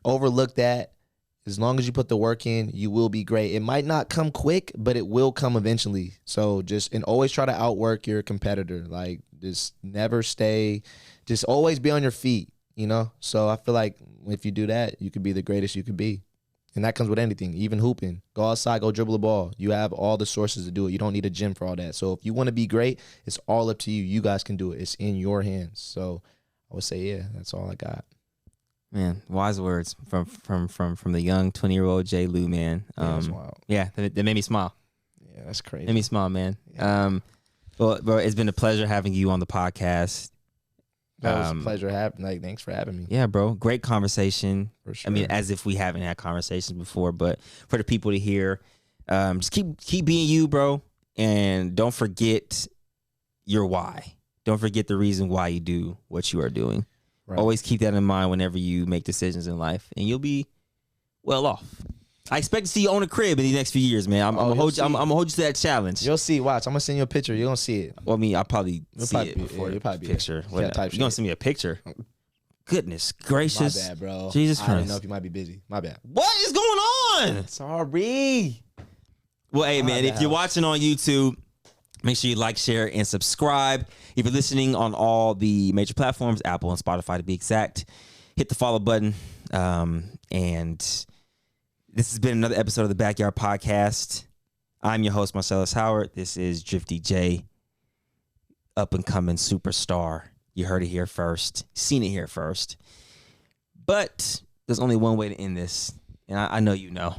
overlook that. As long as you put the work in, you will be great. It might not come quick, but it will come eventually. So and always try to outwork your competitor. Like just just always be on your feet, you know? So I feel like if you do that, you could be the greatest you could be. And that comes with anything, even hooping. Go outside, go dribble the ball. You have all the sources to do it. You don't need a gym for all that. So if you want to be great, it's all up to you. You guys can do it. It's in your hands. So I would say, yeah, that's all I got. Man, wise words from the young 20-year-old J. Lou, man. Yeah, that's wild. Yeah, that made me smile. Yeah, that's crazy. Made me smile, man. Yeah. Well, bro, it's been a pleasure having you on the podcast. That was a pleasure having. Like, thanks for having me. Yeah, bro. Great conversation. For sure. I mean, as if we haven't had conversations before, but for the people to hear, just keep being you, bro, and don't forget your why. Don't forget the reason why you do what you are doing. Right. Always keep that in mind whenever you make decisions in life, and you'll be well off. I expect to see you own a crib in the next few years, man. I'm gonna hold you to that challenge. You'll see. Watch. I'm gonna send you a picture. You're gonna see it. Well, I mean, I'll probably You'll see probably it be- before yeah, you'll probably be picture. there. Yeah, type You're gonna shit. send me a picture? Goodness gracious! My bad, bro. Jesus I didn't Christ. know if you might be busy. My bad. What is going on? Sorry. Well, hey, man, if the you're house. watching on YouTube, make sure you like, share, and subscribe. If you're listening on all the major platforms, Apple and Spotify to be exact, hit the follow button. And this has been another episode of the Backyard Podcast. I'm your host, Marcelashoward. This is Drifty J, up and coming superstar. You heard it here first, seen it here first. But there's only one way to end this, and I know you know.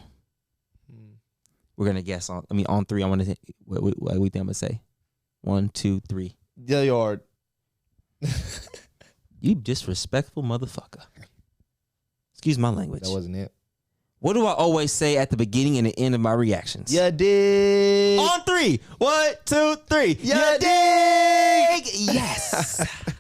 We're gonna guess on. I mean, on three. I want to. What do you think I'm gonna say? 1, 2, 3. The yard. You disrespectful motherfucker. Excuse my language. That wasn't it. What do I always say at the beginning and the end of my reactions? You dig. On 3. 1, 2, 3. You dig. Yes.